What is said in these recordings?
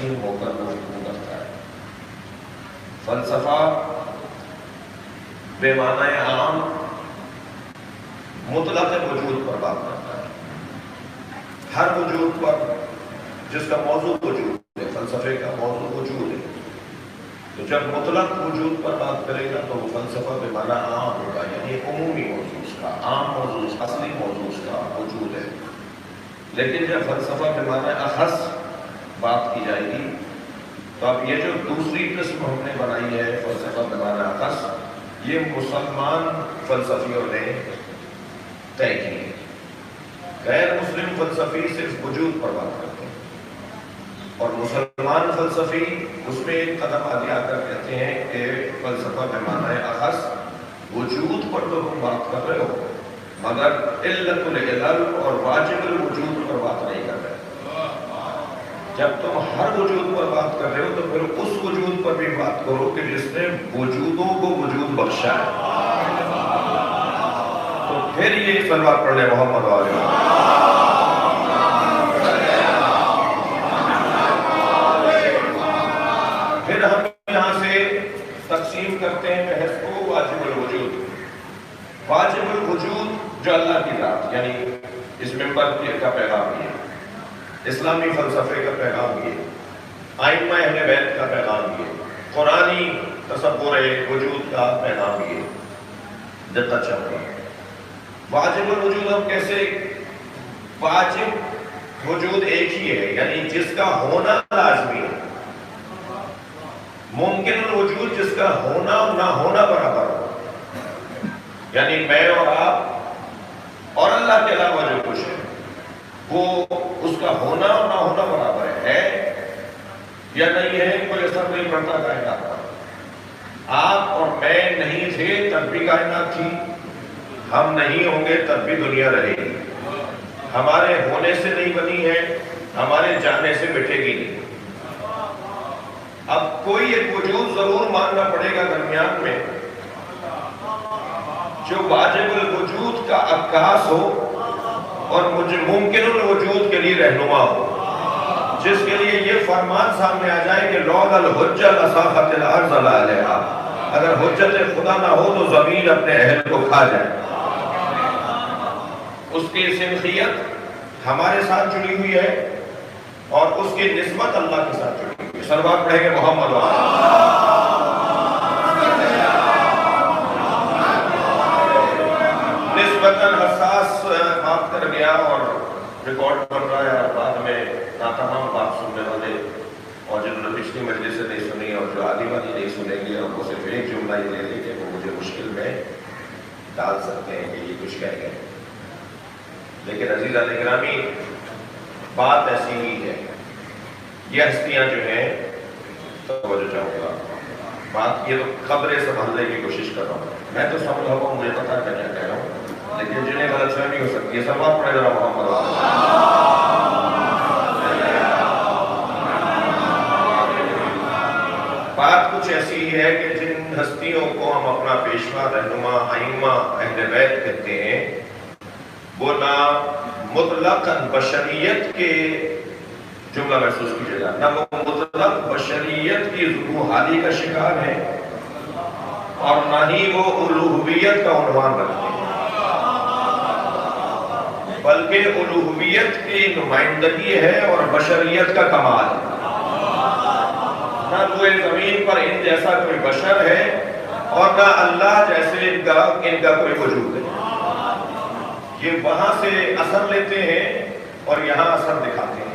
تقسیم ہو کر گفتگو کرتا ہے۔ فلسفہ بے معنی عام مطلق وجود پر بات کرتا ہے، ہر وجود پر جس کا موضوع وجود ہے، فلسفے کا موضوع وجود ہے، تو جب مطلق وجود پر بات کرے گا تو وہ فلسفہ بے معنی عام ہوگا، یعنی عمومی موضوع اس کا، عام موضوع اس کا، اصلی موضوع اس کا وجود ہے۔ لیکن جب فلسفہ بے معنی اخص بات کی جائے گی تو اب یہ جو دوسری قسم ہم نے بنائی ہے فلسفہ بے معنی اخص، یہ مسلمان فلسفیوں نے طے کی ہے۔ غیر مسلم فلسفی صرف وجود پر بات کرتے ہیں، اور مسلمان فلسفی اس میں ایک قدم آگے آ کر کہتے ہیں کہ فلسفہ بے معنی اخص وجود پر تو تم بات کر رہے ہو مگر علت العلل اور واجب الوجود پر بات نہیں کر رہے۔ جب تم ہر وجود پر بات کر رہے ہو تو پھر اس وجود پر بھی بات کرو کہ جس نے وجودوں کو وجود بخشا ہے۔ تو پھر یہ صلوات پڑھنے محمد علیہ پھر ہم یہاں سے تقسیم کرتے ہیں بحث کو واجب الوجود۔ واجب الوجود جو اللہ کی ذات، یعنی اس منبر کا پیغام یہ، اسلامی فلسفے کا پیغام یہ، ائمہ اہل بیت کا پیغام یہ، قرآنی تصور وجود کا پیغام یہ دیتا چل رہا ہے۔ واجب الوجود ہم کیسے؟ واجب وجود ایک ہی ہے، یعنی جس کا ہونا لازمی ہے۔ ممکن الوجود جس کا ہونا اور نہ ہونا برابر ہو، یعنی میں اور آپ اور اللہ کے علاوہ جو کچھ ہے وہ اس کا ہونا اور نہ ہونا برابر ہے یا نہیں ہے، کوئی اثر نہیں پڑتا کائنات پر۔ آپ اور میں نہیں تھے تب بھی کائنات تھی، ہم نہیں ہوں گے تب بھی دنیا رہے گی۔ ہمارے ہونے سے نہیں بنی ہے، ہمارے جانے سے مٹے گی نہیں۔ اب کوئی ایک وجود ضرور ماننا پڑے گا درمیان میں جو واجب الوجود کا عکاس ہو اور مجھے ممکن الوجود کے لیے رہنما ہو، جس کے لیے یہ فرمان سامنے آ جائے کہ لولا الحجہ لساخت الارض علیہا، اگر حجت خدا نہ ہو تو زمین اپنے اہل کو کھا جائے۔ اس کی سنخیت ہمارے ساتھ جڑی ہوئی ہے اور اس کی نسبت اللہ کے ساتھ جڑی ہوئی ہے۔ صلوات پڑھیں گے محمد نسبتاً حساس بات کر گیا اور ریکارڈ بن رہا ہے، اور بعد میں ناتمام بات سننے والے اور جنہوں نے پچھلی مجلس سے نہیں سنی اور جو آدھی والی نہیں سنیں گے، اور وہ صرف ایک جملہ ہی لے لیں کہ وہ مجھے مشکل میں ڈال سکتے ہیں کہ یہ کچھ کہہ گئے۔ لیکن عزیزان گرامی، بات ایسی ہی ہے۔ یہ ہستیاں جو ہیں، توجہ چاہوں گا، بات یہ تو خبریں سنبھالنے کی کوشش کر رہا ہوں، میں تو سمجھ رہا ہوں، مجھے پتا ہے میں کیا کہہ رہا ہوں، لیکن جنہیں غلط فہمی ہو سکتی ہے، سلوات پڑھے ذرا محمد بات کچھ ایسی ہی ہے کہ جن ہستیوں کو ہم اپنا پیشوا، رہنما، ائمہ اہل بیت کہتے ہیں، وہ نہ مطلقاً بشریت کے جملہ محسوس کیجئے گا، نہ وہ مطلق بشریت کی ظہور کا شکار ہے اور نہ ہی وہ الوہیت کا عنوان رکھتے ہیں، بلکہ الوہیت کی نمائندگی ہے اور بشریت کا کمال ہے۔ نہ روئے زمین پر ان جیسا کوئی بشر ہے اور نہ اللہ جیسے ان کا کوئی وجود ہے۔ یہ وہاں سے اثر لیتے ہیں اور یہاں اثر دکھاتے ہیں۔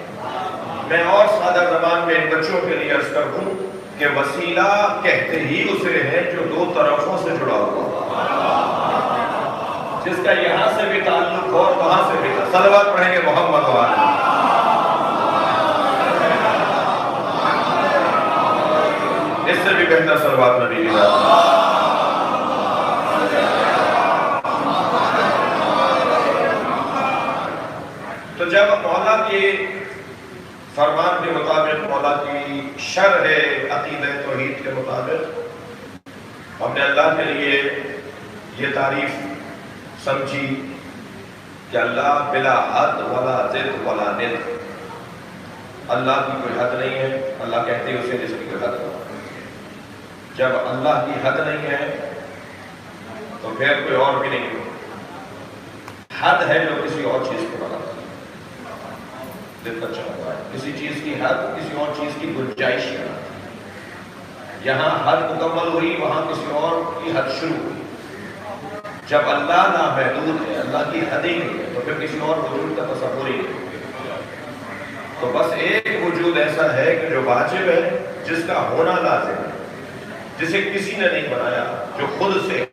میں اور سادہ زبان میں ان بچوں کے لیے عرض کر دوں کہ وسیلہ کہتے ہی اسے ہے جو دو طرفوں سے جڑا ہوا، جس کا یہاں سے بھی تعلق ہو اور وہاں سے بھی۔ صلوات پڑھیں گے محمد والے۔ اس سے بھی بہتر صلوات نبی کی ذات۔ تو جب مولا کے فرمان کے مطابق، مولا کی شرح عقیدہ توحید کے مطابق ہم نے اللہ کے لیے یہ تعریف سمجھی کہ اللہ بلا حد ولا ضد ولا ند، اللہ کی کوئی حد نہیں ہے، اللہ کہتے ہیں اسے جس کی کوئی حد نہیں۔ جب اللہ کی حد نہیں ہے تو پھر کوئی اور بھی نہیں ہے۔ حد ہے جو کسی اور چیز کو بناتا ہے، دقت چاہتا ہے کسی چیز کی حد کسی اور چیز کی گنجائش بناتی ہے۔ یہاں حد مکمل ہوئی، وہاں کسی اور کی حد شروع ہوئی۔ جب اللہ نامحدود ہے، اللہ کی حد ہی نہیں ہے، تو پھر کسی اور وجود کا تصور ہی نہیں۔ تو بس ایک وجود ایسا ہے کہ جو واجب ہے، جس کا ہونا لازم ہے، جسے کسی نے نہیں بنایا، جو خود سے ہے۔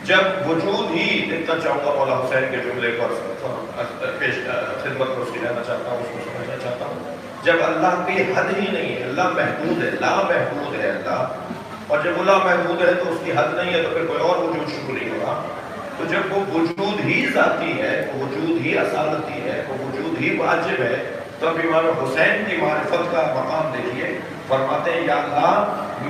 جب وجود ہی، اتنا چاہوں گا مولا حسین کے جملے پر پیش خدمت پر اس کی جانا چاہتا ہوں، اس کو سمجھنا چاہتا ہوں۔ جب اللہ کی حد ہی نہیں ہے، اللہ محدود ہے، لا محدود ہے اللہ، اور جب اللہ محدود ہے تو اس کی حد نہیں ہے، تو پھر کوئی اور وجود شروع نہیں ہوگا۔ تو جب وہ وجود ہی ذاتی ہے، وہ وجود ہی اصالتی ہے، وہ وجود ہی واجب ہے، تو اب امام حسین کی معرفت کا مقام دیکھیے، فرماتے ہیں یا اللہ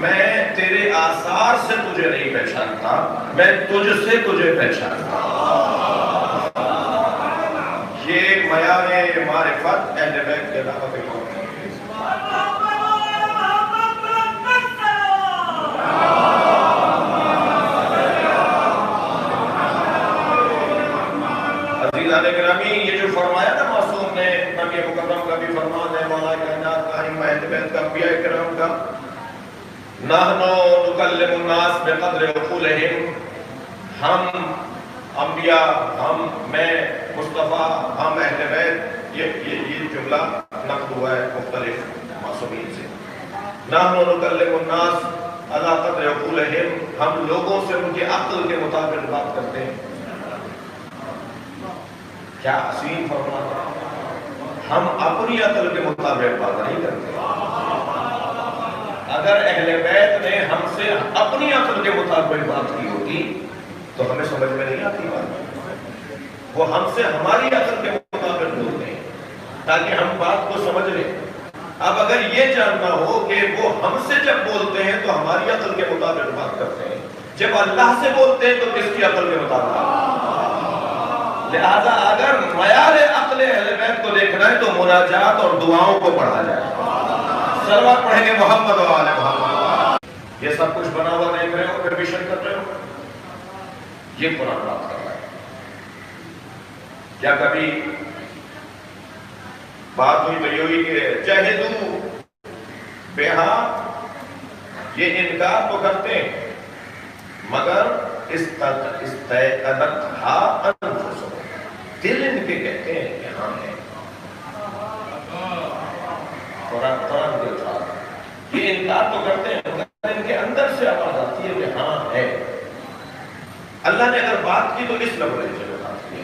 میں تیرے آثار سے تجھے نہیں پہچانتا، میں تجھ سے تجھے پہچانتا۔ یہ معیار معرفت اہل بیت کے علاوہ کوئی اور نہیں۔ عزیزان گرامی، یہ جو فرمایا نا معصوم نے، نبی مکرم کا بھی فرمان ہے، مولا کائنات کا، اہل بیت کا، انبیاء کرام کا، نحنو نکلم الناس بقدر عقولہم، ہم انبیاء، میں مصطفیٰ، ہم اہل بیت، یہ جملہ نقل ہوا ہے مختلف معصومین سے۔ نحنو نکلم الناس علی قدر عقولہم، ہم لوگوں سے ان کے عقل کے مطابق بات کرتے ہیں۔ کیا عظیم فرمان ہے، ہم اپنی عقل کے مطابق بات نہیں کرتے۔ اگر اہل بیت نے ہم سے اپنی عقل کے مطابق بات کی ہوتی تو ہمیں سمجھ میں نہیں آتی بات۔ وہ ہم سے ہماری عقل کے مطابق بولتے ہیں تاکہ ہم بات کو سمجھ لیں۔ اب اگر یہ جاننا ہو کہ وہ ہم سے جب بولتے ہیں تو ہماری عقل کے مطابق بات کرتے ہیں، جب اللہ سے بولتے ہیں تو کس کی عقل کے مطابق؟ لہذا اگر معیار عقل اہل بیت کو دیکھنا ہے تو مناجات اور دعاؤں کو پڑھا جائے۔ سلوات پڑھیں گے محمد و آل محمد۔ یہ سب کچھ بنا ہوا دیکھ رہے ہو، پھر بھی شک کر رہے ہو، یہ قرآن بات کر رہا ہے۔ کیا کبھی بات ہوئی تو یہ ہوئی کہ جہدو بہا، یہ انکار تو کرتے ہیں مگر استیقنتھا انفسہم، دل ان کے کہتے ہیں کہ ہاں ہے۔ قرآن کے الفاظ، یہ انکار تو کرتے ہیں مگر ان کے اندر سے آواز آتی ہے کہ ہاں ہے۔ اللہ نے اگر بات کی تو اس لفظ سے بات کی ہے،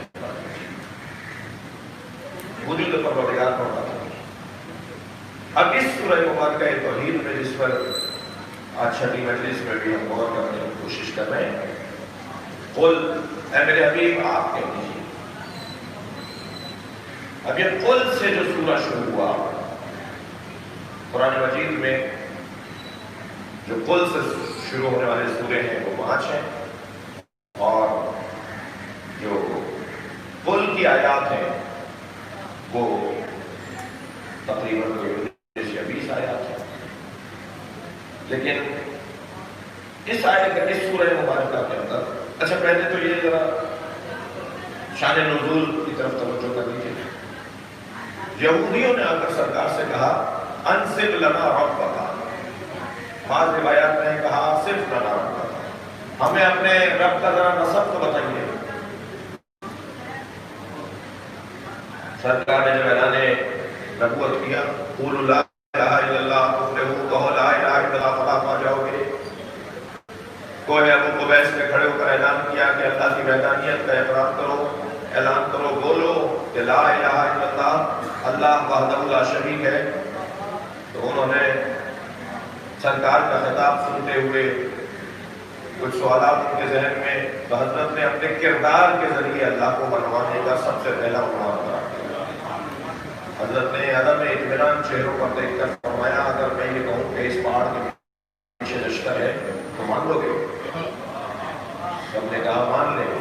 وجود پروردگار پر بات کی۔ اب اس سورہ مبارکہ توحید میں، جس پر آج چھٹی مجلس میں بھی ہم غور کرنے کی کوشش کر رہے ہیں، قل، اے میرے حبیب آپ کہہ دیجیے۔ اب یہ قل سے جو سورہ شروع ہوا، قرآن مجید میں جو قل سے شروع ہونے والے سورے ہیں وہ 5 ہیں، اور جو قل کی آیات ہیں وہ تقریباً 20 آیات ہیں۔ لیکن اس آیت اس سورہ مبارکہ کے اندر، اچھا پہلے تو یہ ذرا شان نزول کی طرف توجہ کر لیجیے۔ یہودیوں نے آ کر سرکار سے کہا انصب لنا ربک، بعض روایات میں کہا صرف لنا ربک، ہمیں اپنے رب کا ذرا نسب تو بتائیے۔ سرکار نے جب اعلان نبوت کیا، قولوا لا الہ الا اللہ تفلحوا، کہو لا الہ الا اللہ فلاح پا جاؤ گے۔ کوہ ابو قبیس میں کھڑے ہو کر اعلان کیا کہ اللہ کی وحدانیت کا اقرار کرو، اعلان کرو، بولو کہ لا الہ الا اللہ، اللہ وحدہ لا شریک ہے۔ تو انہوں نے سرکار کا خطاب سنتے ہوئے کچھ سوالات ان کے ذہن میں، تو حضرت نے اپنے کردار کے ذریعے اللہ کو منوانے کا سب سے پہلا عنوان کرا۔ حضرت نے عدم اطمینان چہروں پر دیکھ کر فرمایا اگر میں یہ کہوں کہ اس پہاڑ کے پیچھے لشکر ہے تو مان لو گے؟ سب نے کہا مان لیں گے۔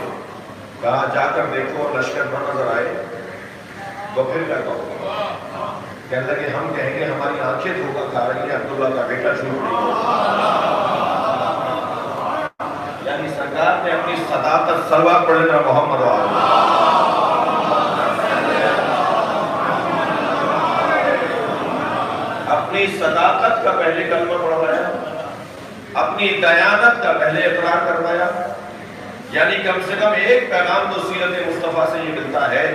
کہا جا کر دیکھو اور لشکر نہ نظر آئے تو پھر کیا کہو گے؟ کہنے لگے ہم کہیں گے ہماری آنکھیں دھوکہ کھا رہی ہیں، عبداللہ کا بیٹا جھوٹ نہیں بولتا۔ یعنی سرکار نے اپنی صداقت، صلوات پڑھ لینا محمد و آلہ، اپنی صداقت کا پہلے کلمہ پڑھوایا، اپنی دیانت کا پہلے اقرار کروایا۔ یعنی کم سے کم ایک پیغام تو سیرت مصطفیٰ سے یہ ملتا ہے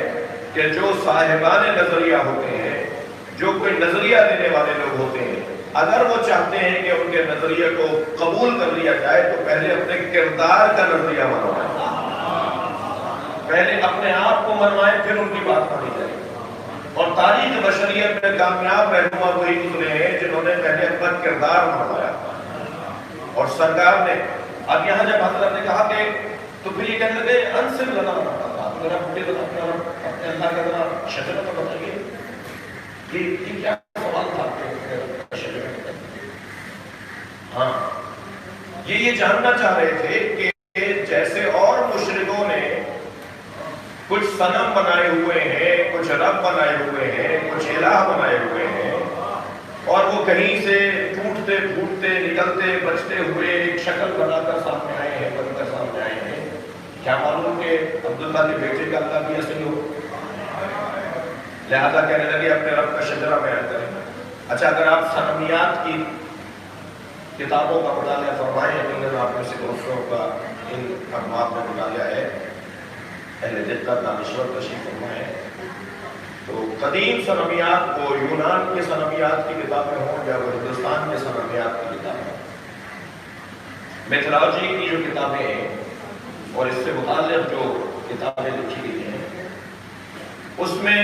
کہ جو صاحبان نظریہ ہوتے ہیں، جو کوئی نظریہ دینے والے لوگ ہوتے ہیں، اگر وہ چاہتے ہیں کہ ان کے نظریے کو قبول کر لیا جائے تو پہلے اپنے کردار کا نظریہ منوائیں، پہلے اپنے آپ کو منوائیں، پھر ان کی بات مانی جائے۔ اور تاریخ بشریت میں کامیاب رہنما وہی گزرے ہیں جنہوں نے پہلے اپنا کردار منوایا۔ اور سرکار نے اب یہاں جب حضرت نے کہا کہ تو پھر یہ کہنے لگے انصر لنا، میرا بھٹے اپنے اللہ کا ذرا شجرہ تو بتائیے، یہ کیا سوال تھا؟ ہاں، یہ جاننا چاہ رہے تھے کہ جیسے اور مشرکوں نے کچھ صنم بنائے ہوئے ہیں، کچھ رب بنائے ہوئے ہیں، کچھ الہ بنائے ہوئے ہیں، اور وہ کہیں سے ٹوٹتے پھوٹتے نکلتے بچتے ہوئے ایک شکل بنا کر سامنے آئے ہیں، بن کر سامنے آئے ہیں، کیا معلوم کہ عبداللہ کے بیٹے کا اللہ بھی اصلی ہو؟ لہذا کہنے لگے اپنے رب کا شجرہ بیان کریں۔ اچھا، اگر آپ صنمیات کی کتابوں کا مطالعہ فرمائیں، یقیناً آپ میں سے دوستوں کا ان اقمات میں مطالعہ ہے، اہل دقت دانشور تشریف فرمائیں، تو قدیم صنمیات کو یونان کے صنمیات کی کتابیں ہوں یا وہ ہندوستان کے صنمیات کی کتابیں، میتھولوجی کی جو کتابیں ہیں اور اس سے متعلق جو کتابیں لکھی گئی ہیں، اس میں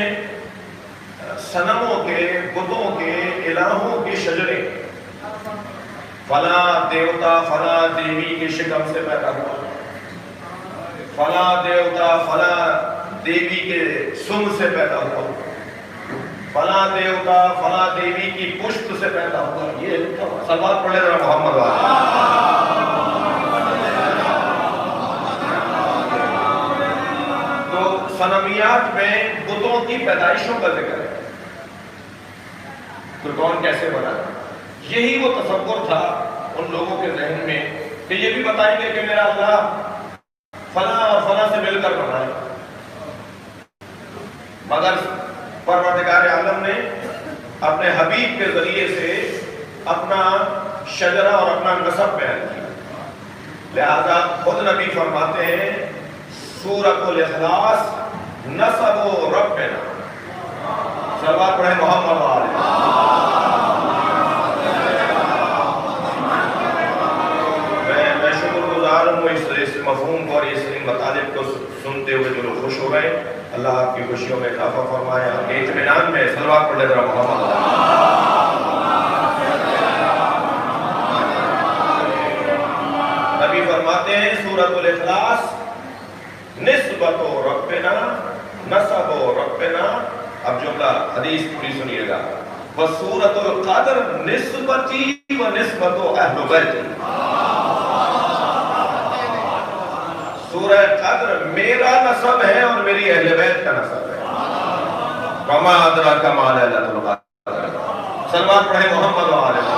صنموں کے، بتوں کے، الہوں کے شجرے، فلاں دیوتا فلاں دیوی کے شکم سے پیدا ہوا، فلاں دیوتا فلاں دیوی کے سم سے پیدا ہوا، فلاں دیوتا فلاں دیوی کی پشت سے پیدا ہوا، یہ لکھا ہوا۔ صلوات پڑھے ذرا محمد والے۔ تو صنمیات میں بتوں کی پیدائشوں کا ذکر ہے، تو کون کیسے بنا، یہی وہ تصور تھا ان لوگوں کے ذہن میں کہ یہ بھی بتائیں گے کہ میرا اللہ فلاں اور فلاں سے مل کر بنا ہے، مگر پروردگار عالم نے اپنے حبیب کے ذریعے سے اپنا شجرہ اور اپنا نسب بیان کیا۔ لہذا خود نبی فرماتے ہیں سورۃ الاخلاص نسب ربنا، صلوات پڑھیں محمد علیہ۔ میں شکر گزار ہوں اس مفہوم کو اور اس مطالب کو سنتے ہوئے جو لوگ خوش ہو گئے، اللہ آپ کی خوشیوں میں اضافہ فرمائے، آپ کے اطمینان میں صلوات پڑھ لے ذرا محمد علیہ۔ نبی فرماتے ہیں سورۃ الاخلاص نسبت ربنا نسب ربنا، اب جملہ حدیث پوری سنیے گا، وسورۃ القدر نسبتی و نسبت اہل بیتی، سورہ قدر میرا نسب ہے اور میری اہل بیت کا نسب ہے، وما ادراک ما لیلۃ القدر، صلوات پڑھیں محمد علیہ۔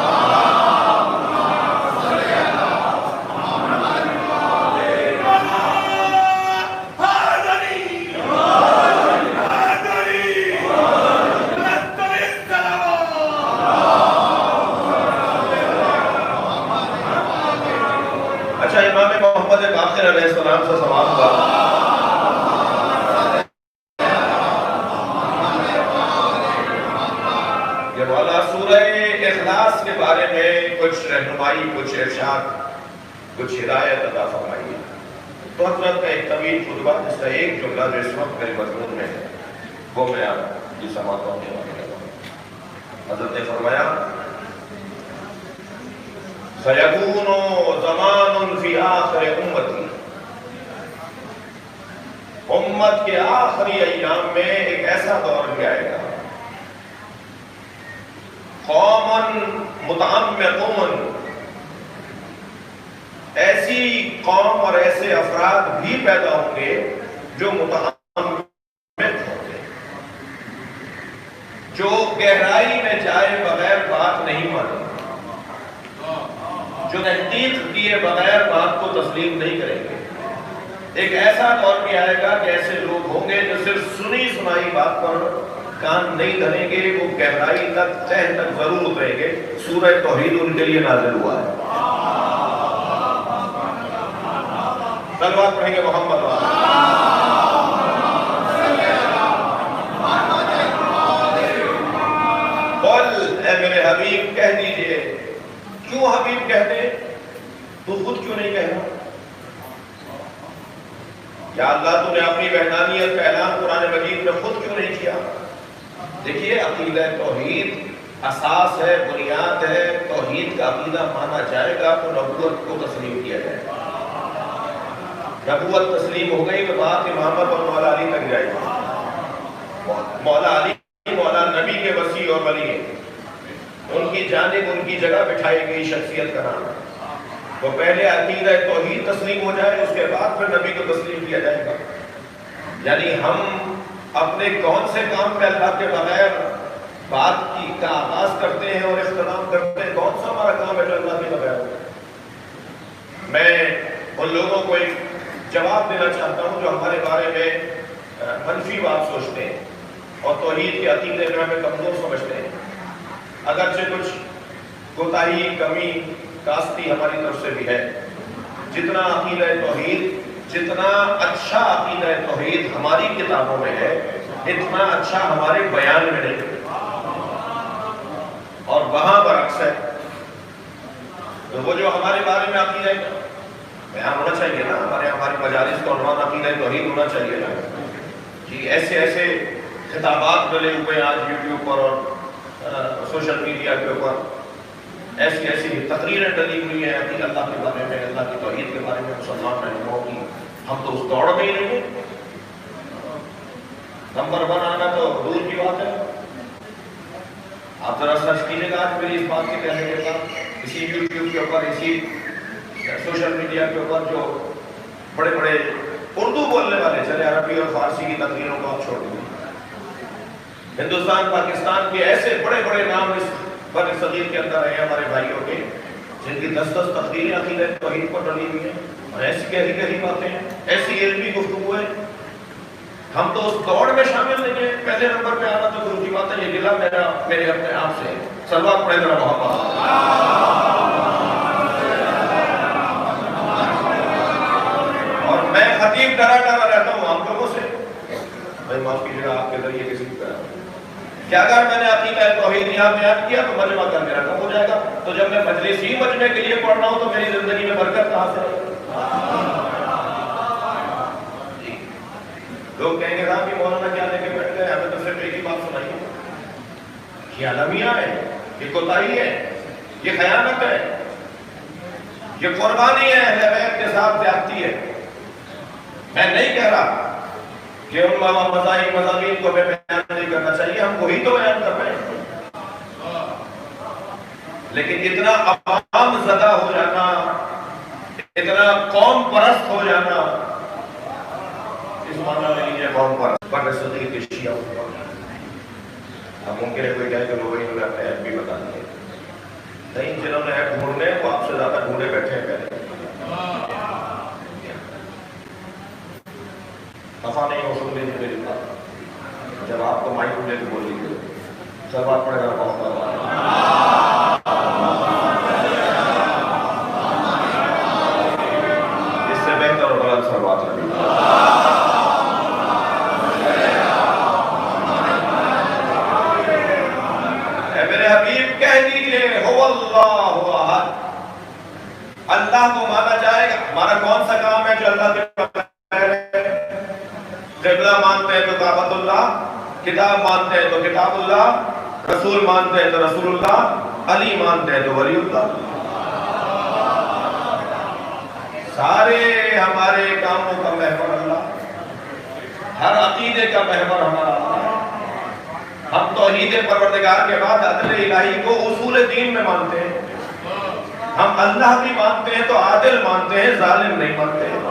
باقر علیہ السلام سے سوال ہوا، کہ مولا سورہ اخلاص کے بارے میں کچھ رہنمائی، کچھ ارشاد، کچھ ہدایت عطا فرمائیے۔ تو حضرت کا ایک طویل خطبہ جس کا ایک جملہ جو اس وقت میرے مضمون میں ہے وہ میں آپ کی سماعتوں کے بارے میں حضرت نے فرمایا سَيَكُونُ زَمَانٌ فِي آخِرِ أُمَّتِي، امت کے آخری ایام میں ایک ایسا دور بھی آئے گا، قومٌ متعمقون، ایسی قوم اور ایسے افراد بھی پیدا ہوں گے جو متعمق ہوں گے، جو گہرائی توثیق کیے بغیر بات کو تسلیم نہیں کریں گے۔ ایک ایسا دور بھی آئے گا کہ ایسے لوگ ہوں گے جو صرف سنی سنائی بات پر کان نہیں دھریں گے، وہ گہرائی تک تہ تک ضرور اتریں گے۔ سورہ توحید ان کے لیے نازل ہوا ہے۔ صلوات پڑھیں گے محمد والا۔ قل اے میرے حبیب کہہ دیجئے۔ کیوں حبیب کہتے؟ تو خود کیوں نہیں کہنا؟ یا اللہ تو نے اپنی وحدانیت کا اعلان قرآن مجید میں خود کیوں نہیں کیا؟ دیکھیے عقیدہ توحید اساس ہے، بنیاد ہے۔ توحید کا عقیدہ مانا جائے گا تو نبوت کو تسلیم کیا جائے گا۔ نبوت تسلیم ہو گئی تو بات امامت اور مولا علی تک جائے گی۔ مولا علی مولا نبی کے وسیع اور ولی ہیں، ان کی جانب ان کی جگہ بٹھائی گئی شخصیت کا نام ہے۔ وہ پہلے عقیدہ توحید تسلیم ہو جائے، اس کے بعد پھر نبی کو تسلیم کیا جائے گا۔ یعنی ہم اپنے کون سے کام پہ اللہ کے بغیر بات کا آغاز کرتے ہیں اور اختتام کرتے ہیں؟ کون سا ہمارا کام ہے جو اللہ کے بغیر؟ میں ان لوگوں کو ایک جواب دینا چاہتا ہوں جو ہمارے بارے میں منفی بات سوچتے ہیں اور توحید کے عقیدے میں ہمیں کمزور سمجھتے ہیں۔ اگرچہ کچھ کوتاہی، کمی، کاستی ہماری طرف سے بھی ہے۔ جتنا عقیدہ توحید، جتنا اچھا عقیدہ توحید ہماری کتابوں میں ہے، اتنا اچھا ہمارے بیان میں نہیں ہے، اور وہاں برعکس ہے۔ تو وہ جو ہمارے بارے میں عقیدہ بیان ہونا چاہیے نا، ہماری مجالس کا عنوان عقیدہ توحید ہونا چاہیے نا کہ ایسے ایسے خطابات ڈلے ہوئے آج یوٹیوب پر اور سوشل میڈیا کے اوپر ایسی ایسی تقریریں ڈلی ہوئی ہیں عقیدہ اللہ کے بارے میں، اللہ کی توحید کے بارے میں مسلمان رہنماؤں کی۔ ہم تو اس دوڑ میں ہی نہیں ہیں۔ نمبر 1 آنا تو دور کی بات ہے۔ آپ ذرا سرچ کیجیے گا آج میری اس بات کے کہنے کے بعد اسی یوٹیوب کے اوپر، اسی سوشل میڈیا کے اوپر جو بڑے بڑے اردو بولنے والے، چلے عربی اور فارسی کی تقریروں کو آپ چھوڑ دیں، ہندوستان پاکستان کے ایسے بڑے بڑے نام اس بر صغیر کے اندر ہیں ہمارے بھائیوں کے، جن کی 10 تقریریں عقیدہ توحید پر ڈلی ہوئی ہیں، اور ایسی گہری باتیں ہیں، ایسی علمی گفتگو ہے۔ ہم تو اس دوڑ میں شامل نہیں ہیں۔ پہلے نمبر پہ آنا تو دور کی بات ہے، یہ گلہ میرے اپنے آپ سے۔ صلوات پڑھیں ذرا محمد۔ اور میں خطیب ڈرا رہتا ہوں آپ لوگوں سے، بھائی معاف کیجیے گا آپ کے ذریعے کسی کی طرح، کہ اگر میں نے عقیدہ توحید یہاں بیان کیا تو مجمع کر میرا کم ہو جائے گا، تو جب میں مجلسی مجمع کے لیے پڑھ رہا ہوں تو میری زندگی میں برکت کہاں سے ہے؟ لوگ کہیں گے صاحب بھی مولانا کیا لے کے بیٹھ گئے، ہمیں تو صرف ایک ہی بات سنائی ہے، یہ المیہ ہے، یہ کوتاہی ہے، یہ خیانت ہے، یہ قربانی ہے، اہل بیت کے ساتھ زیادتی ہے۔ میں نہیں کہہ رہا کہ ان مضامین کو ہمیں بیان نہیں کرنا چاہیے، ہم وہی تو بیان کر رہے ہیں، لیکن اتنا عوام زدہ ہو جانا، اتنا قوم پرست ہو جانا، اس معنی میں لیجیے قوم پرست بر صغیر کے شیعہ ہوگا۔ اب ممکن ہے کوئی کہے کہ لوگ انہوں نے اپنے ایپ بھی بتا دیے، نہیں، جنہوں نے ایپ ڈھونڈنے وہ آپ سے زیادہ ڈھونڈے بیٹھے ہیں پہلے۔ خفا نہیں ہو سن لیجیے میری بات، جب آپ کو مائک ملے تو بول لیجیے۔ صلوات پڑھے گا محمد۔ اس سے بہتر اور غلط صلوات نہیں۔ اے میرے حبیب کہہ دیجئے هو اللہ احد، اللہ کو مانا جائے گا۔ ہمارا کون سا کام ہے جو اللہ کے بغیر ہے؟ قبلہ مانتے ہیں تو کعبۃ اللہ، کتاب مانتے ہیں تو کتاب اللہ، رسول مانتے ہیں تو رسول اللہ، علی مانتے ہیں تو ولی اللہ۔ سارے ہمارے کاموں کا محور اللہ، ہر عقیدے کا محور ہمارا اللہ۔ ہم توحید پروردگار کے بعد عدل الہی کو اصول دین میں مانتے ہیں۔ ہم اللہ بھی مانتے ہیں تو عادل مانتے ہیں، ظالم نہیں مانتے ہیں۔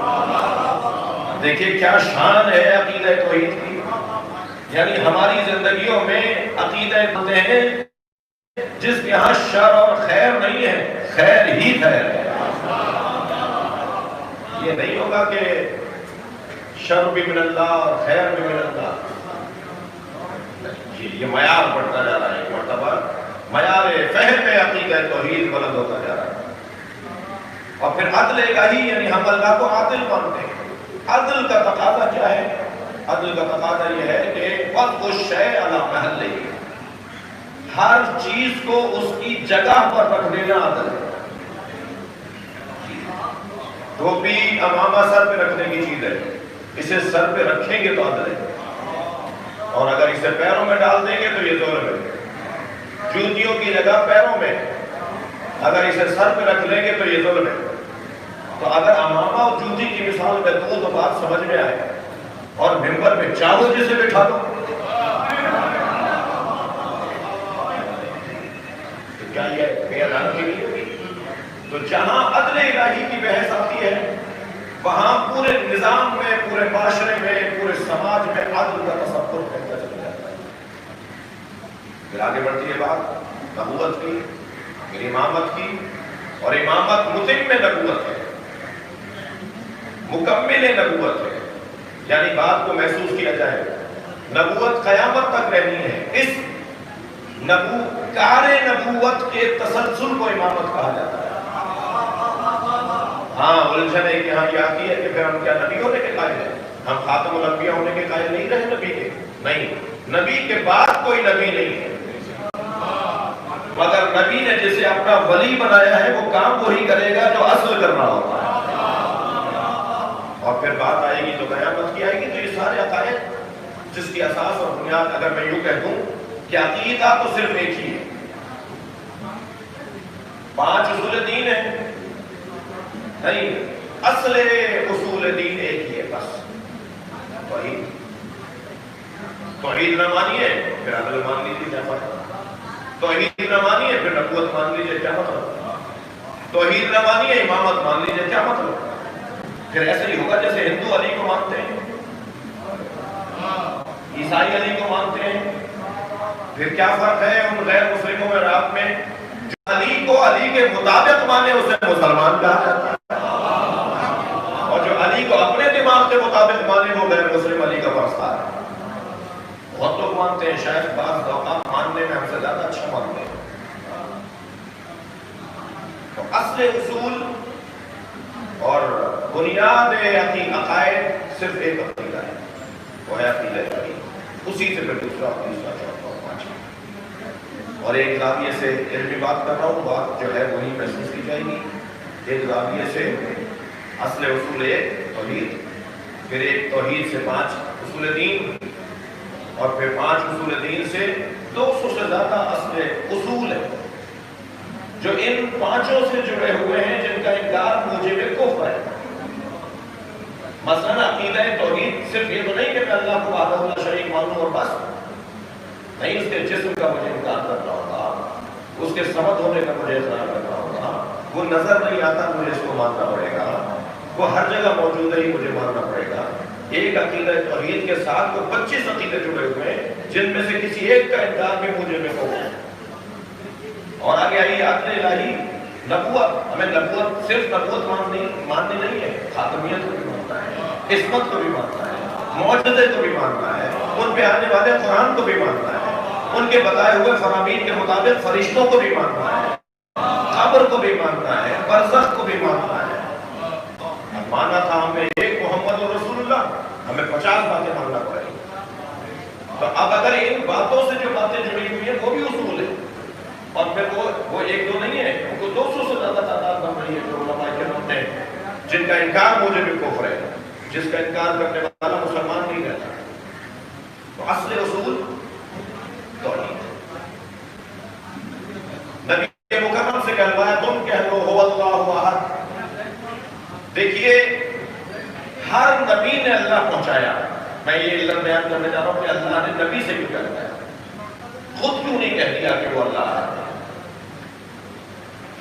دیکھیے کیا شان ہے عقیدہ توحید کی، یعنی ہماری زندگیوں میں عقیدہ مانتے ہیں جس کے ہاں شر اور خیر نہیں ہے، خیر ہی خیر ہے۔ یہ نہیں ہوگا کہ شر بھی من اللہ اور خیر بھی من اللہ. یہ معیار بڑھتا جا رہا ہے، ایک مرتبہ معیار فہم عقیدہ توحید بلند ہوتا جا رہا ہے. اور پھر عدل الہی، یعنی ہم اللہ کو عادل مانتے ہیں. عدل کا تقاضا کیا ہے؟ عدل کا تقاضا یہ ہے کہ وضع الشیء علی محلہ، ہر چیز کو اس کی جگہ پر رکھ دینا عدل ہے. ٹوپی امامہ سر پہ رکھنے کی چیز ہے، اسے سر پہ رکھیں گے تو عدل ہے، اور اگر اسے پیروں میں ڈال دیں گے تو یہ ظلم ہے. جوتیوں کی جگہ پیروں میں، اگر اسے سر پہ رکھ لیں گے تو یہ ظلم ہے. تو اگر امامہ اور جوتی کی مثال میں دوں تو بات سمجھ میں آئے، اور ممبر پہ چاہو جسے بٹھا دو تو کیا یہ بے ادب کی نہیں ہوگی؟ تو جہاں عدل الہی کی بحث آتی ہے وہاں پورے نظام میں، پورے معاشرے میں، پورے سماج میں عدل کا تصور بہتر چل جاتا ہے. پھر آگے بڑھتی ہے بات نبوت کی، پھر امامت کی، اور امامت متم نبوت ہے، مکمل نبوت ہے. یعنی بات کو محسوس کیا جائے نبوت قیامت تک رہنی ہے. اس کار نبوت کے تسلسل کو امامت کہا جاتا ہے. ہاں الجھن ایک یہاں یہ آتی ہے کہ پھر ہم کیا نبی ہونے کے قائل ہیں؟ ہم خاتم الانبیاء ہونے کے قائل نہیں رہے نبی کے؟ نہیں، نبی کے بعد کوئی نبی نہیں ہے، مگر نبی نے جسے اپنا ولی بنایا ہے وہ کام وہی کرے گا جو اصل کرنا ہوتا ہے. اور پھر بات آئے گی تو قیامت کی آئے گی. تو یہ سارے عقائد جس کی اساس اور بنیاد اگر میں یوں کہہ دوں کہ عقیدہ تو صرف ایک ہی ہے، 5 اصول دین ہے نہیں، اصل اصول دین ایک ہی ہے بس، توحید. توحید نہ مانیے پھر عدل مان لیجیے کیا مطلب، توحید نہ مانیے پھر نبوت مان لیجیے کیا مطلب، توحید نہ مانیے امامت مان لیجیے کیا مطلب. پھر ایسے ہی ہوگا جیسے ہندو علی کو مانتے ہیں، عیسائی علی کو مانتے ہیں. پھر کیا فرق ہے ان غیر مسلموں میں رات میں؟ جو علی کو علی کے مطابق مانے اسے مسلمان کہا جاتا ہے، اور جو علی کو اپنے دماغ کے مطابق مانے وہ غیر مسلم علی کا پرستار ہے. بہت لوگ مانتے ہیں، شاید بعض اوقات ماننے میں ہم سے زیادہ اچھا مانتے ہیں. تو اصل اصول اور بنیاد عقائد صرف ایک عقیدہ ہے، وہ ہے عقیدہ توحید. اسی سے پھر دوسرا، تیسرا، چوتھا اور پانچواں. اور ایک زاویے سے علمی بات کر رہا ہوں، بات جو ہے وہی محسوس کی جائے گی. ایک زاویے سے اصل اصول ایک توحید، پھر ایک توحید سے 5 اصول دین، اور پھر 5 اصول دین سے 200 سے زیادہ اصل اصول ہیں جو ان 5 سے جڑے ہوئے ہیں، جن کا انکار موجب کفر ہے. مثلا عقیدہ توحید صرف یہ تو نہیں کہ میں اللہ کو وحدہ لا شریک مانوں اور بس نہیں، اس کے جسم کا مجھے انکار کرنا ہوگا، اس کے صمد ہونے کا مجھے اقرار کرنا ہوگا، وہ نظر نہیں آتا مجھے اس کو ماننا پڑے گا، وہ ہر جگہ موجود ہے ہی مجھے ماننا پڑے گا. ایک عقیدہ توحید کے ساتھ وہ 25 عقیدے جڑے ہوئے ہیں جن میں سے کسی ایک کا انکار بھی مجھے میں کہوں. اور آگے آئیے عدل الہی، نبوت. ہمیں نبوت صرف نبوت ماننی نہیں ہے، خاتمیت کو بھی ماننا ہے، عصمت کو بھی ماننا ہے، معجزے کو بھی ماننا ہے، ان پہ آنے والے قرآن کو بھی ماننا ہے، ان کے بتائے ہوئے فرامین کے مطابق فرشتوں کو بھی ماننا ہے، قبر کو بھی ماننا ہے، برزخ کو بھی ماننا ہے. مانا تھا ہمیں ایک محمد رسول اللہ، ہمیں 50 باتیں ماننا پڑے گی. تو اب اگر ان باتوں سے جو باتیں جڑی ہوئی ہیں وہ بھی اصول ہے، اور پھر وہ 1-2 نہیں ہے، ان کو 200 سے زیادہ تعداد بن رہی ہے جو علماء کرام نے جن کا انکار موجب کفر ہے، جس کا انکار کرنے والا مسلمان نہیں رہتا. تو اصل اصول توحید. نبی مکرم سے کہلوایا تم کہہ لو هو اللہ احد. دیکھیے ہر نبی نے اللہ پہنچایا. میں یہ علم بیان کرنے جا رہا ہوں کہ اللہ نے نبی سے کیوں کہلوایا، خود کیوں نہیں کہہ دیا کہ وہ اللہ ہے.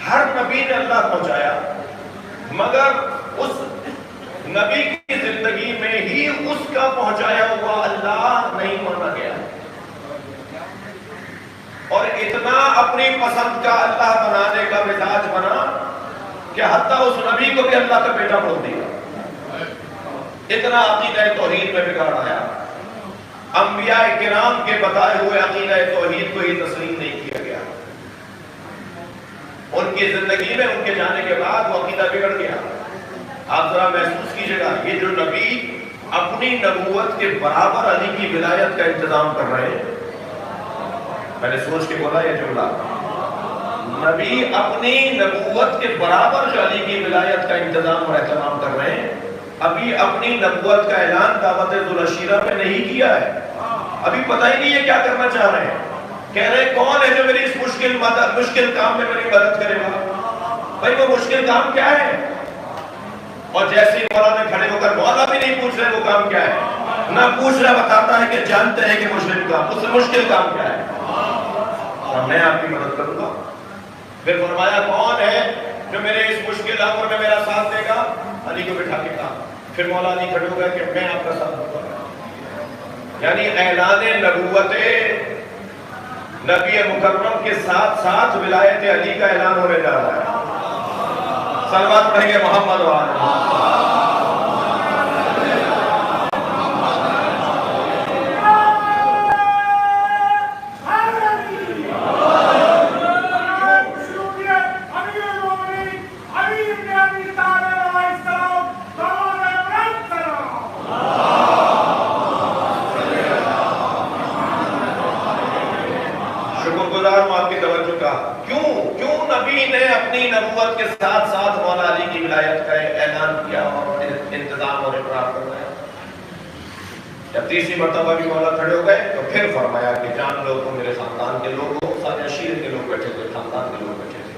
ہر نبی نے اللہ پہنچایا، مگر اس نبی کی زندگی میں ہی اس کا پہنچایا ہوا اللہ نہیں مانا گیا، اور اتنا اپنی پسند کا اللہ بنانے کا مزاج بنا کہ حتیٰ اس نبی کو بھی اللہ کا بیٹا بول دیا. اتنا عقیدہ توحید میں بگاڑ آیا. انبیاء کرام کے بتائے ہوئے عقیدہ توحید کو ہی تسلیم نہیں کیا گیا. ان کی زندگی میں ان کے جانے کے بعد وہ عقیدہ بگڑ گیا. آپ ذرا محسوس کیجئے گا، یہ جو نبی اپنی نبوت کے برابر علی کی ولایت کا انتظام کر رہے ہیں. میں نے سوچ کے بولا یہ جملہ، نبی اپنی نبوت کے برابر جو علی کی ولایت کا انتظام اور اہتمام کر رہے ہیں، ابھی اپنی نبوت کا اعلان دعوت ذوالعشیرہ میں نہیں کیا ہے. ابھی پتہ ہی نہیں ہے کیا کرنا چاہ رہے ہیں. کہہ رہے کون ہے جو میری اس مشکل کام میں میری مدد کرے گا؟ بھائی وہ مشکل کام کیا ہے؟ اور جیسے ہی مولا نے کھڑے ہو کر، مولا بھی نہیں پوچھ رہے وہ کام کیا ہے، نہ پوچھ رہا، بتاتا ہے کہ جانتے ہیں کہ مشکل کام کیا ہے، اور میں آپ کی مدد کروں گا. پھر فرمایا کون ہے جو میرے اس مشکل امر میں میرا ساتھ دے گا؟ علی کو بٹھا کے کہا. پھر مولا علی کھڑے ہو گئے کہ میں آپ کا ساتھ دوں گا. یعنی اعلان نبوت نبی مکرم کے ساتھ ساتھ ولایت علی کا اعلان ہونے جا رہا ہے. صلوات پڑھیں گے محمد و آل محمد. کیوں نبی نے اپنی نبوت کے ساتھ ساتھ مولا علی کی ولایت کا اعلان کیا اور انتظام اور اقرار کروایا؟ جب تیسری مرتبہ بھی مولا کھڑے ہو گئے تو پھر فرمایا کہ جان لو تم میرے خاندان کے لوگ ہو. سارے عشیرے کے لوگ بیٹھے تھے، خاندان کے لوگ بیٹھے تھے،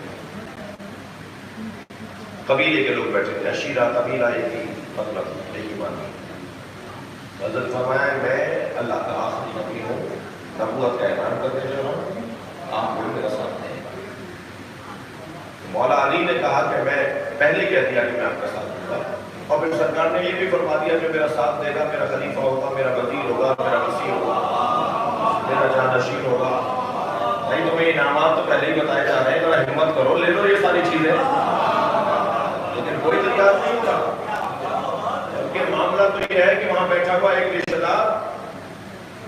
قبیلے کے لوگ بیٹھے تھے. عشیرہ قبیلہ ایک ہی مطلب ایک ہی معنی. حضرت فرمایا میں اللہ کا آخری نبی ہوں، نبوت کا اعلان کرنے جو ہوں، آپ کو میرا ساتھ دیں. مولا علی نے کہا کہ میں پہلے کہہ دیا کہ میں آپ کا ساتھ دوں گا، اور پھر سرکار نے یہ بھی فرما دیا جو میرا ساتھ دے گا میرا خلیفہ ہوگا، میرا وزیر ہوگا، میرا وزیر ہوگا، میرا جانشین ہوگا. نہیں تمہیں انعامات تو پہلے ہی بتائے جا رہے ہیں، ذرا ہمت کرو، لے لو یہ ساری چیزیں. لیکن کوئی تیار نہیں ہوگا، کیونکہ معاملہ تو یہ ہے کہ وہاں بیٹھا ہوا ایک رشتہ دار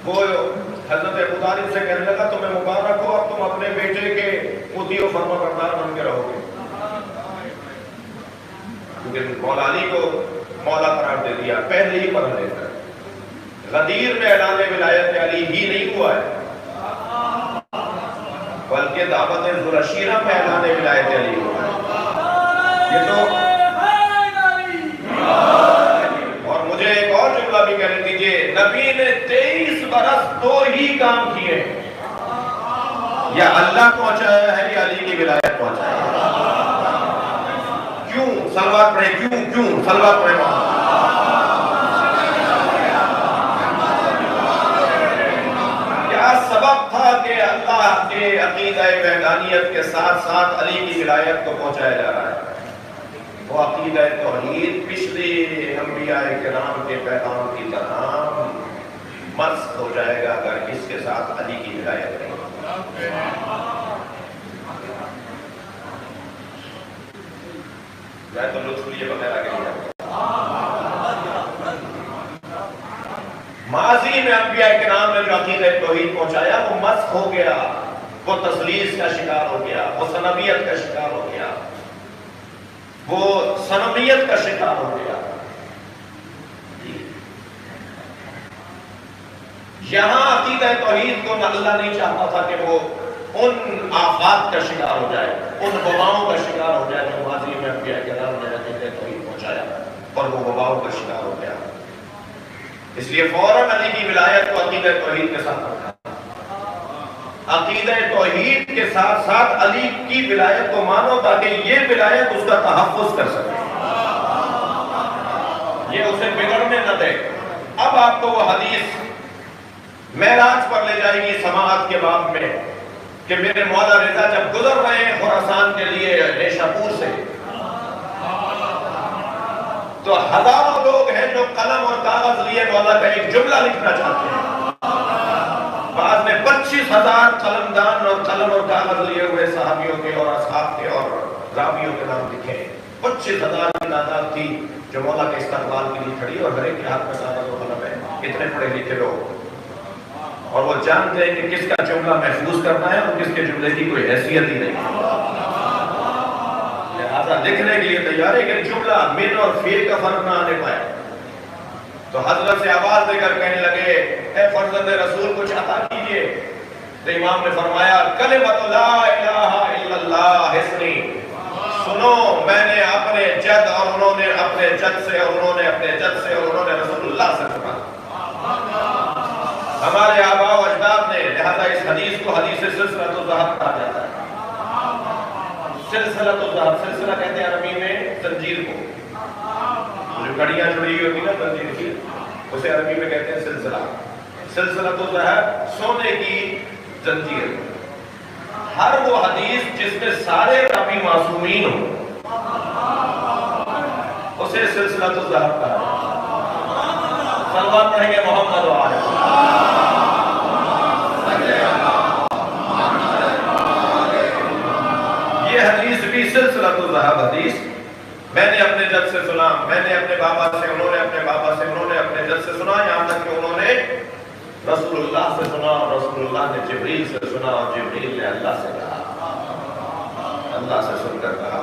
وہ حضرت ابو طالب سے کہنے لگا تمہیں مبارک ہو، اب تم اپنے بیٹے کے مطیع و فرما بردار بن کے رہو گے. کیونکہ مولا علی کو مولا قرار دے دیا پہلے ہی پڑھ لے کر. غدیر میں اعلان ولایت علی ہی نہیں ہوا ہے، بلکہ دعوت ذوالعشیرہ میں اعلان ولایت علی ہوا ہے. یہ تو اور مجھے ایک اور جملہ بھی کہنے دیجئے، نبی نے 23 برس 2 ہی کام کیے، یا اللہ پہنچایا ہے یا علی کی ولایت پہنچایا ہے. کیوں صلوات پڑھیں، کیوں صلوات پڑھیں. کیا سبب تھا کہ اللہ کے عقیدہ وحدانیت کے ساتھ ساتھ علی کی ولایت کو پہنچایا جا رہا ہے؟ وہ عقیدہ توحید پچھلے انبیاء کرام کے پیغام کی طرح مسخ ہو جائے گا اگر اس کے ساتھ علی کی ولایت نہیں. میں تو لطف لیے بغیر آگے نہیں جاتا. ماضی میں انبیاء کرام نے جو عقیدہ توحید پہنچایا وہ مسخ ہو گیا، وہ تثلیث کا شکار ہو گیا، وہ صنمیت کا شکار ہو گیا، وہ صنمیت کا شکار ہو گیا. یہاں عقیدہ توحید کو اللہ نہیں چاہتا تھا کہ وہ ان آفات کا شکار ہو جائے، ان وباؤں کا شکار ہو جائے جو ماضی میں انبیاء کرام نے عقیدہ توحید پہنچایا، اور وہ وباؤں کا شکار ہو گیا. اس لیے فوراً علی کی ولایت کو عقیدہ توحید کے ساتھ رکھا. عقیدہ توحید کے ساتھ ساتھ علی کی ولایت کو مانو تاکہ یہ ولایت اس کا تحفظ کر سکے، یہ اسے بگڑنے نہ دے. اب آپ کو وہ حدیث معراج پر لے جائے گی سماعت کے باب میں کہ میرے مولا رضا جب گزر رہے ہیں خراسان کے لیے نیشاپور سے، تو ہزاروں لوگ ہیں جو قلم اور کاغذ لیے مولا کا ایک جملہ لکھنا چاہتے ہیں. بعد میں 25,000 قلمدان اور قلم اور کاغذ لیے ہوئے صحابیوں کے اور اصحاب کے اور راویوں کے نام لکھے. 25,000 کی تعداد تھی جو مولا کے استقبال کے لیے کھڑی، اور ہر ایک کے ہاتھ میں کاغذ و قلم ہے، اتنے پڑھے لکھے لوگ، اور وہ جانتے ہیں کہ کس کا جملہ محفوظ کرنا ہے اور کس کے جملے کی کوئی حیثیت ہی نہیں، لہذا لکھنے کے لیے تیار ہے کہ جملہ من اور فیل کا فرق نہ آنے پائے۔ تو حضرت سے آواز دے کر کہنے لگے اے فرزند رسول کچھ عطا کیجئے، تو امام نے فرمایا کلمۃ لا الہ الا اللہ حسنی، سنو میں نے اپنے جد اور انہوں نے اپنے جد سے اور انہوں نے اپنے جد سے اور انہوں نے رسول اللہ سے سنا، ہمارے آباء و اجداد نے، لہذا اس حدیث کو حدیث سلسلۃ الذہب کہا جاتا ہے۔ سلسلۃ الذہب، سلسلہ کہتے ہیں عربی میں زنجیر کو، جو کڑیاں جڑی ہوئی ہوتی نا زنجیر کی، اسے عربی میں کہتے ہیں سلسلہ۔ سلسلۃ الذہب سونے کی زنجیر، ہر وہ حدیث جس میں سارے راوی معصومین ہوں اسے سلسلۃ الذہب کہا ہے۔ صلوات پڑھیں گے محمد و آلہ۔ یہ حدیث بھی سلسلۃ الذہب حدیث، میں نے اپنے جد سے سنا، میں نے اپنے بابا سے، انہوں نے اپنے بابا سے، انہوں نے اپنے جد سے سنا، یہاں تک کہ انہوں نے رسول اللہ سے سنا، اور رسول اللہ نے جبریل سے سنا، اور جبریل نے اللہ سے کہا، اللہ سے سن کر کہا،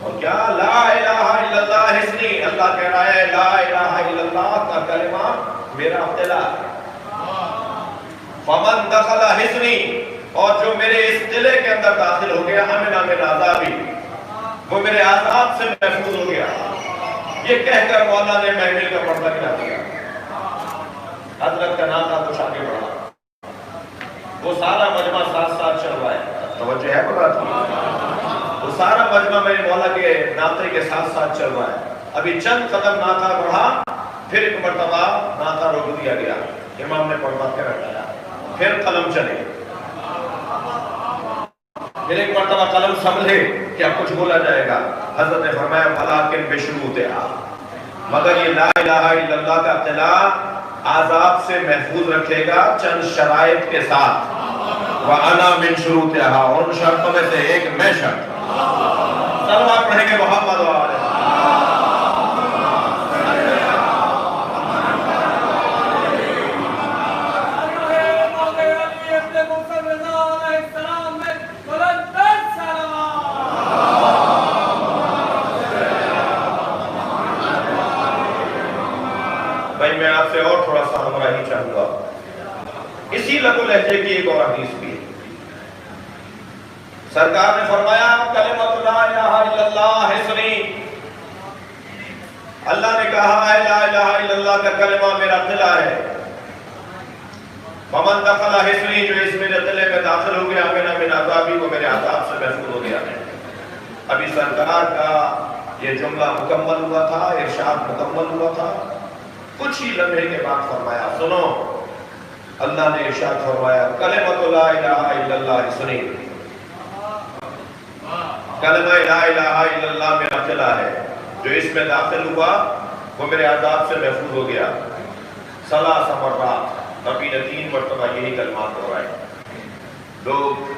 اور کیا لا الہ الا اللہ حسنی، اللہ کہہ رہا ہے لا الہ الا اللہ کا کلمہ میرا قلعہ ہے، فمن دخل حسنی، اور جو میرے اس قلعے کے اندر داخل ہو گیا، امن من عذابی، وہ میرے عذاب سے محفوظ ہو گیا۔ یہ کہہ کر مولا نے محفل کا پردہ گرا دیا، حضرت کا نام تھا کچھ آگے بڑھا، وہ سارا مجمع ساتھ ساتھ چل رہا ہے، توجہ ہے بات کی، وہ سارا مجمع میرے مولا کے ناطے کے ساتھ ساتھ چل رہا ہے۔ ابھی چند قدم ناطا بڑھا، پھر ایک مرتبہ ناطا روک دیا گیا، امام نے پردہ پھر ہٹایا، پھر قلم چلے، پھر ایک مرتبہ قلم سنبھلے کہ اب کچھ بولا جائے گا، حضرت نے فرمایا وَلَٰكِن بِشُرُوطِهَا، مگر یہ لا الہ الا اللہ کا قلعہ عذاب سے محفوظ رکھے گا چند شرائط کے ساتھ، وَأَنَا مِن شُرُوطِهَا، اور ان شرطوں میں سے ایک میں شرط، صلوات پڑھیں گے محمد و آلہ۔ بھائی میں آپ سے اور تھوڑا سا ہمراہی چاہوں گا، اسی لغو لہجے کی ایک اور حدیث بھی ہے، سرکار نے فرمایا کلمۃ لا الہ الا اللہ حسنی، اللہ نے کہا ہے لا الہ الا اللہ کا کلمہ میرا قلعہ ہے، ومن دخل حسنی، جو اس میرے قلعے میں داخل ہو گیا، امن من عذابی، وہ میرے عذاب سے محفوظ ہو گیا ہے۔ ابھی سرکار کا یہ جملہ مکمل ہوا تھا، ارشاد مکمل ہوا تھا، کچھ ہی لمحے کے بعد فرمایا سنو، اللہ نے ارشاد فرمایا کلمۃ لا الہ الا اللہ حسنی، کلمہ لا الہ الا اللہ میرا قلعہ ہے، جو اس میں داخل ہوا وہ میرے عذاب سے محفوظ ہو گیا۔ ثلاث مرات، نبی نے 3 مرتبہ یہی کلمات ہو رہا ہے، لوگ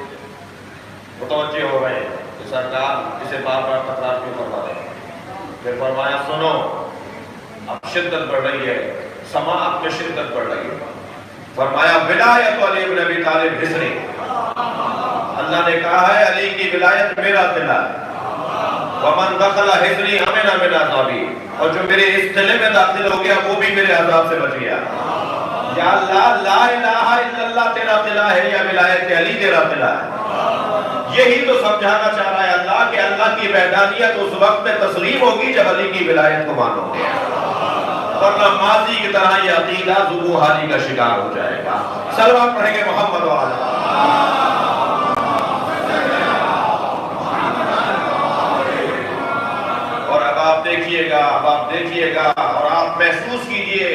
متوجہ ہو رہے ہیں کہ سرکار اسے بار بار تکرار کیوں کروا رہے ہیں، پھر فرمایا سنو، اب شدت بڑھ رہی ہے، سماعت میں شدت بڑھ رہی ہے، فرمایا ولایت علی بن ابی طالب حسنی، اللہ نے کہا ہے علی کی ولایت میرا قلعہ ہے، ومن دخل حسنی امن من عذابی، اور جو میرے اس قلعے میں داخل ہو گیا وہ بھی میرے عذاب سے بچ گیا۔ یا اللہ لا الہ الا اللہ تیرا قلعہ ہے یا ولایت علی تیرا قلعہ ہے؟ یہی تو سمجھانا چاہ رہا ہے اللہ کہ اللہ کی وحدانیت اس وقت میں تسلیم ہوگی جب علی کی ولایت کو مانو گے، ورنہ ماضی کی طرح یہ عقیدہ ذبح حالی کا شکار ہو جائے گا۔ صلوات پڑھیں گے محمد و آلہ۔ اور اب آپ دیکھیے گا، اب آپ دیکھیے گا اور آپ محسوس کیجئے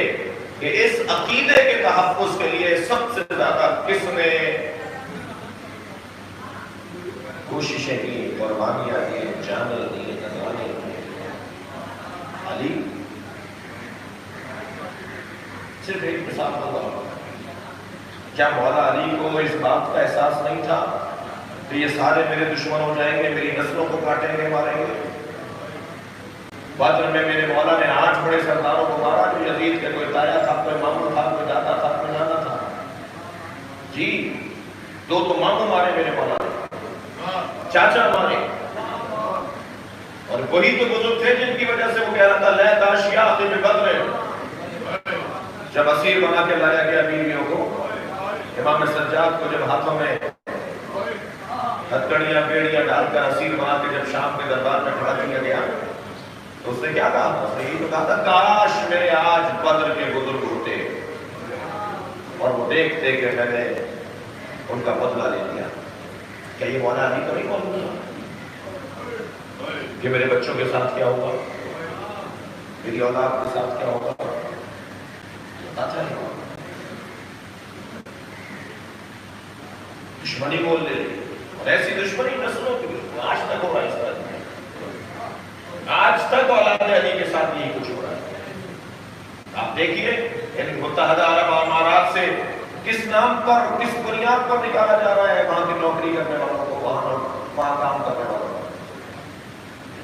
کہ اس عقیدے کے تحفظ کے لیے سب سے زیادہ کس نے کوششیں کی، قربانیاں دی، جانیں دی، نذرانے دی؟ علی۔ صرف ایک مثال ہوگا، کیا مولا علی کو اس بات کا احساس نہیں تھا کہ یہ سارے میرے دشمن ہو جائیں گے، میری نسلوں کو کاٹیں گے، ماریں گے؟ بدر میں میرے مولا نے 8 بڑے سرداروں کو مارا، جو یزید کے کوئی تایا تھا، کوئی ماموں تھا، کوئی دادا تھا، کوئی نانا تھا. جی 2 تو ماموں مارے میرے مولا نے، چاچا مارے، اور وہی تو بزرگ تھے جن کی وجہ سے وہ کہہ رہا تھا لے داشیا آخر میں بدر. جب اسیر بنا کے لایا گیا بیویوں کو، امام سجاد کو جب ہاتھوں میں ہتھکڑیاں بیڑیاں ڈال کر اسیر بنا کے جب شام کے دربار میں کھڑا کیا گیا تو اس نے کیا کہا تھا؟ اس نے یہ تو کہا تھا کاش میرے آج بدر کے بزرگ ہوتے اور وہ دیکھتے کہ میں نے ان کا بدلہ لے لیا. کیا یہ مولا علی کو نہیں معلوم تھا کہ میرے بچوں کے ساتھ کیا ہوگا، میری اولاد کے ساتھ کیا ہوگا؟ پتا نہیں. دشمنی بول لے رہی، اور ایسی دشمنی نسلوں کی دشمنی آج تک ہو رہا ہے. اس طرح آج تک اولاد علی کے ساتھ یہی کچھ ہو رہا ہے. آپ دیکھیے یعنی متحدہ عرب امارات سے کس نام پر، کس بنیاد پر نکالا جا رہا ہے وہاں کی نوکری کرنے والوں کو، وہاں کام کرنے والوں کو.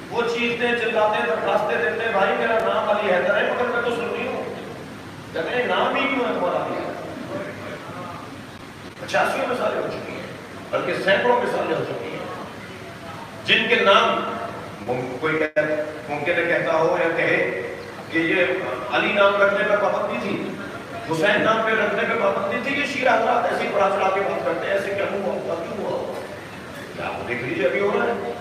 وہ چیختے چلاتے درخواستیں دیتے بھائی میرا نام علی حیدر ہے، مگر میں تو سنی ہوں. کہتے ہیں نام ہی کیوں ہے تمہارا علی حیدر؟ 85 مثالیں ہو چکی ہیں، بلکہ سینکڑوں مثالیں ہو چکی ہیں جن کے نام کوئی ممکن ہے کہتا ہو یا کہے کہ یہ علی نام رکھنے پر پابندی تھی، حسین نام پہ رکھنے پہ پابندی تھی. یہ شیعہ حضرات ایسی بڑا چڑھا کے بات کرتے ہیں، ایسے کیا ہوا کیوں ہوا؟ کیا آپ دیکھ لیجیے ابھی ہو رہا ہے.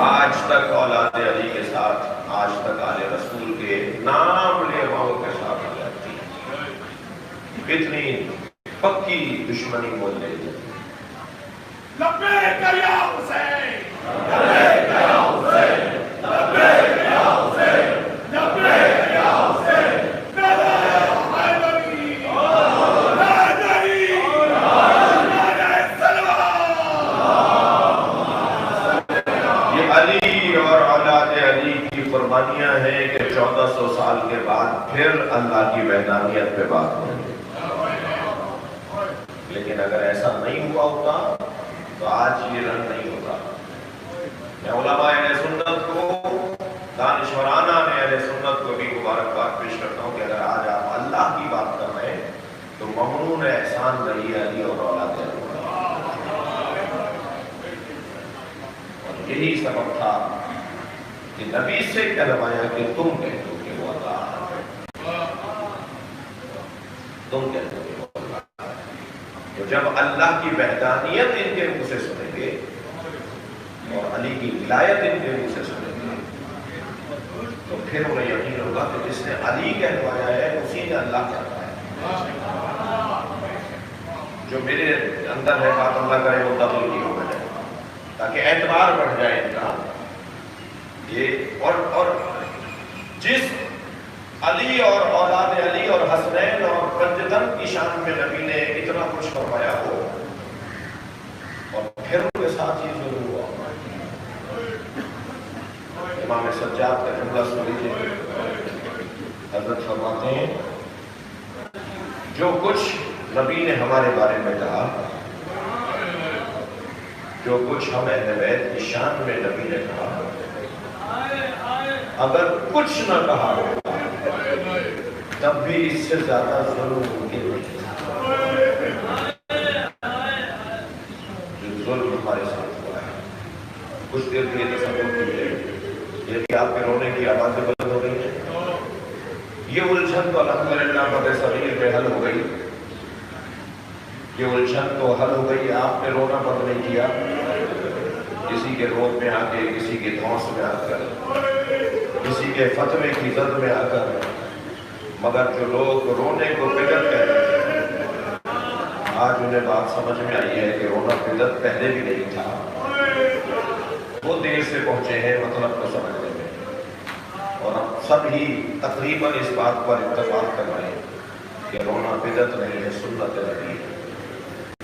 آج تک اولاد علی کے ساتھ، آج تک آل رسول کے نام لیواؤں کے ساتھ ہو جاتی ہے. اتنی پکی دشمنی بول رہی ہے. لبیک یا حسین، لبیک یا حسین، لبیک یا حسین، لبیک یا حسین، قربانیاں ہیں کہ 1400 سال کے بعد پھر اللہ کی وحدانیت پہ بات ہوگی. لیکن اگر ایسا نہیں ہوا ہوتا تو آج یہ رنگ نہیں ہوتا. میں علماء اہل سنت کو، دانشورانہ میں اہل سنت کو بھی مبارکباد پیش کرتا ہوں کہ اگر آج آپ اللہ کی بات کر رہے ہیں تو ممنون احسان رہی ہے علی اور اولاد علی. اور یہی سبب تھا کہ نبی سے کہلوایا کہ تم کہتے ہو کہ وہ اللہ ہے، تم کہتے ہو کہ وہ اللہ ہے. تو جب اللہ کی وحدانیت ان کے منہ سے سنیں گے اور علی کی ولایت ان کے منہ سے سنیں گے تو پھر انہیں یقین ہوگا کہ جس نے علی کہلوایا ہے اسی نے اللہ کہلوایا ہے. جو میرے اندر ہے بات اللہ کرے وہ تبلیغی ہو جائے تاکہ اعتبار بڑھ جائے ان کا. یہ اور جس علی اور اولاد علی اور حسنین اور پنجتن کی شان میں نبی نے اتنا کچھ فرمایا ہو اور پھر ان کے ساتھ یہ ضرور ہوا. امام سجاد کا جملہ سن لیجیے. حضرت فرماتے ہیں جو کچھ نبی نے ہمارے بارے میں کہا، جو کچھ ہم اہل بیت کی شان میں نبی نے کہا، اگر کچھ نہ کہا ہوگا تب بھی اس سے زیادہ ظلم ممکن نہیں تھا جو ظلم ہمارے ساتھ ہوا ہے. کچھ دیر کے لیے تصور کیجیے، یہ کہ آپ کے رونے کی آوازیں بند ہو گئی ہیں. یہ الجھن تو الحمدللہ بڑے صغیر میں حل ہو گئی. یہ الجھن تو حل ہو گئی. آپ نے رونا بند نہیں کیا، کسی کے روپ میں آ کے، کسی کے دھونس میں آ کر، کسی کے فتوے کی زد میں آ کر. مگر جو لوگ رونے کو بدعت کہتے تھے آج انہیں بات سمجھ میں آئی ہے کہ رونا بدعت پہلے بھی نہیں تھا. وہ دیر سے پہنچے ہیں مطلب کو سمجھنے میں، اور ہم سب ہی تقریباً اس بات پر اتفاق کر رہے ہیں کہ رونا بدعت نہیں ہے، سنت نبی ہے،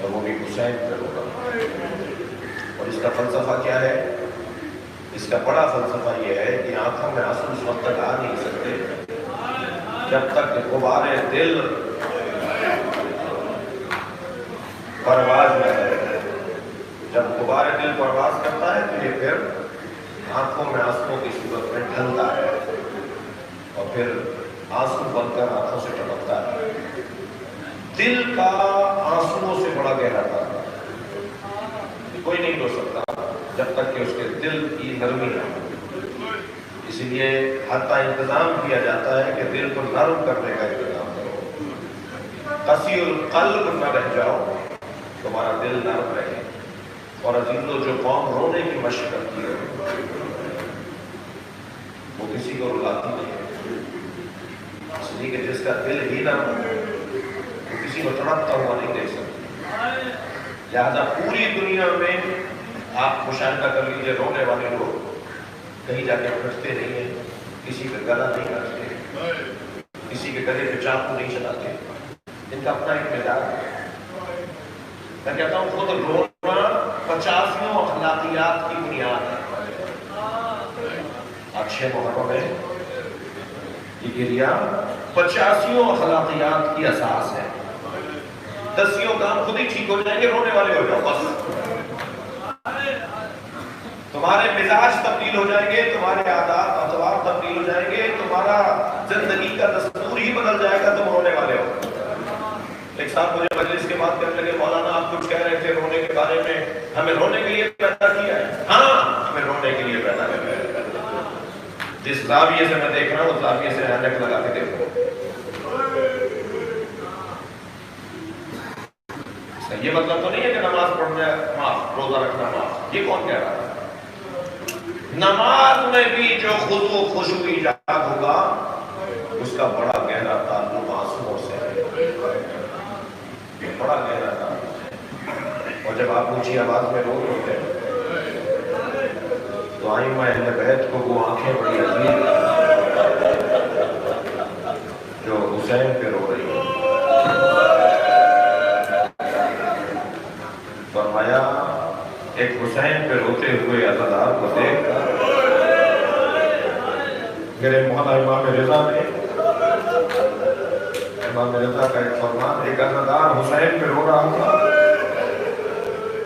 اور وہ بھی حسین پہ رونا. اور اس کا فلسفہ کیا ہے؟ اس کا بڑا فلسفہ یہ ہے کہ آنکھوں میں آنسو اس وقت تک آ نہیں سکتے جب تک کہ غبار دل پرواز نہ کرے. جب غبار دل پرواز کرتا ہے تو یہ پھر آنکھوں میں آنسوؤں کی صورت میں ڈھلتا ہے اور پھر آنسو بن کر آنکھوں سے ٹپکتا ہے. دل کا آنسوؤں سے بڑا گہرا تھا کوئی نہیں ہو سکتا جب تک کہ اس کے دل کی نرمی نہ ہو. اسی لیے حتیٰ انتظام کیا جاتا ہے کہ دل کو نرم کرنے کا انتظام کرو. قسی القلب نہ رہ جاؤ، تمہارا دل نرم رہے. اور عزیزو جو قوم رونے کی مشق کرتی ہے وہ کسی کو رلاتی نہیں ہے، اس لیے کہ جس کا دل ہی نرم ہو وہ کسی کو تڑپتا ہوا نہیں دیکھ سکتی. لہذا پوری دنیا میں آپ مشاہدہ کر لیجیے رونے والے لوگ کہیں جا کے پھٹتے نہیں ہیں، کسی کا گلا نہیں کاٹتے، کسی کے گلے پہ چاقو نہیں چلاتے. ان کا اپنا ایک مزاج ہے. میں کہتا ہوں خود رونا 50 اخلاقیات کی بنیاد ہے. اچھے محرم ہے یہ گریا 50 اخلاقیات کی اساس ہے. 10 کام خود ہی ٹھیک ہو جائیں گے، رونے والے ہو جاؤ بس. تمہارے مزاج تبدیل ہو جائیں گے، تمہارے عادات اطوار تبدیل ہو جائیں گے، تمہارا زندگی کا دستور ہی بدل جائے گا، تم رونے والے ہو. ایک ساتھ مجھے مجلس کے بات کرنے لگے، مولانا آپ کچھ کہہ رہے تھے رونے کے بارے میں، ہمیں رونے کے لیے پیدا کیا ہے. ہاں ہمیں رونے کے لیے پیدا کیا ہے. جس زاویے سے میں دیکھ رہا ہوں اس زاویے سے اینک لگا کے دیکھو. یہ مطلب تو نہیں ہے کہ نماز پڑھنا معاف، روزہ رکھنا معاف. یہ کون کہہ رہا ہے؟ نماز میں بھی جو خضوع و خشوع ایجاد ہوگا اس کا بڑا گہرا تعلق آنسوؤں سے ہے، بڑا گہرا تعلق. اور جب آپ اونچی آواز میں رو ہوتے ہیں تو ائمہ اہل بیت کو وہ آنکھیں بڑی عزیز جو حسین پہ رو رہی ہیں. فرمایا ایک حسین پہ روتے ہوئے عزادار کو دیکھ کر میرے مولا امام رضا کا ایک فرمان، ایک عزادار حسین پہ رو رہا تھا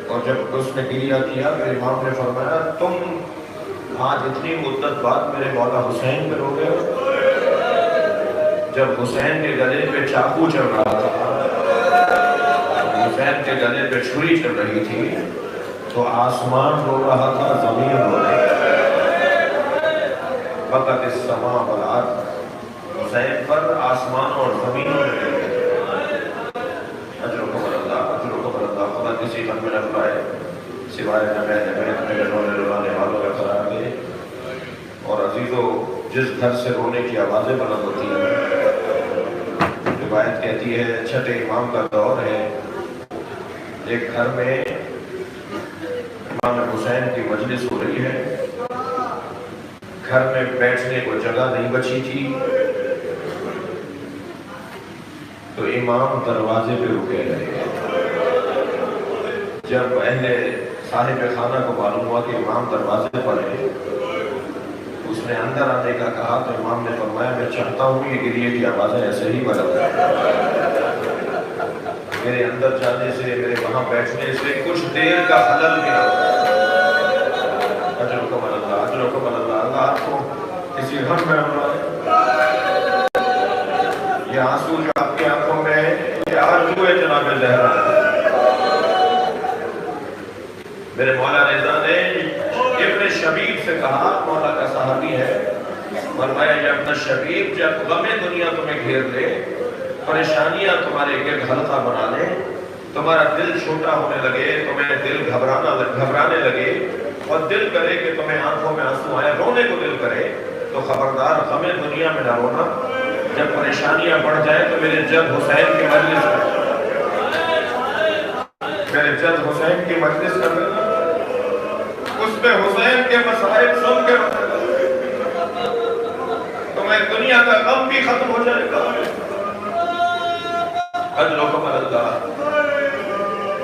اور جب اس نے گریہ کیا تو امام نے فرمایا تم آج اتنی مدت بعد میرے مولا حسین پہ رو گئے ہو. جب حسین کے گلے پہ چاقو چل رہا تھا، حسین کے گلے پہ چھری چل رہی تھی تو آسمان رو رہا تھا، زمین رو رہی تھی. وقت السماء والارض، حسین پر آسمان اور زمینوں نے اجرکم اللہ، اجرکم اللہ. خدا کسی غم میں نہ پائے سوائے میرے رونے رلانے والوں کا قرار دے. اور عزیزو جس گھر سے رونے کی آوازیں بلند ہوتی ہیں، روایت کہتی ہے چھٹے امام کا دور ہے، ایک گھر میں امام حسین کی مجلس ہو رہی ہے، گھر میں بیٹھنے کو جگہ نہیں بچی تھی تو امام دروازے پہ رکے رہے. جب اہل صاحب خانہ کو معلوم ہوا کہ امام دروازے پر ہے، اس نے اندر آنے کا کہا تو امام نے فرمایا میں چاہتا ہوں یہ گریے کی آوازیں ایسے ہی بدل میرے اندر جانے سے، میرے وہاں بیٹھنے سے کچھ دیر کا خلل بھی نہ ہو. اجرکم اللہ، اجرکم اللہ. اللہ آپ کو کسی غم میں یہ آنسو جو آپ کی آنکھوں میں ہے یہ آرزو ہے جناب زہرا. میرے مولا رضا نے ابن شبیب سے کہا، مولا کا صحابی ہے، فرمایا یا ابن شبیب جب غم دنیا تمہیں گھیر لے، پریشانیاں تمہارے گرد حلقہ بنا لیں، تمہارا دل چھوٹا ہونے لگے، تمہیں دل گھبرانے لگے اور دل کرے کہ تمہیں آنکھوں میں آنسو آئے، رونے کو دل کرے، تو خبردار غم دنیا میں نہ رونا. جب پریشانیاں بڑھ جائیں تو میرے جد حسین کی مجلس میرے جد حسین کی مجلس کر لینا، اس میں حسین کے مسائل سن کے تمہیں دنیا کا غم بھی ختم ہو جائے گا. اجرکم اللہ.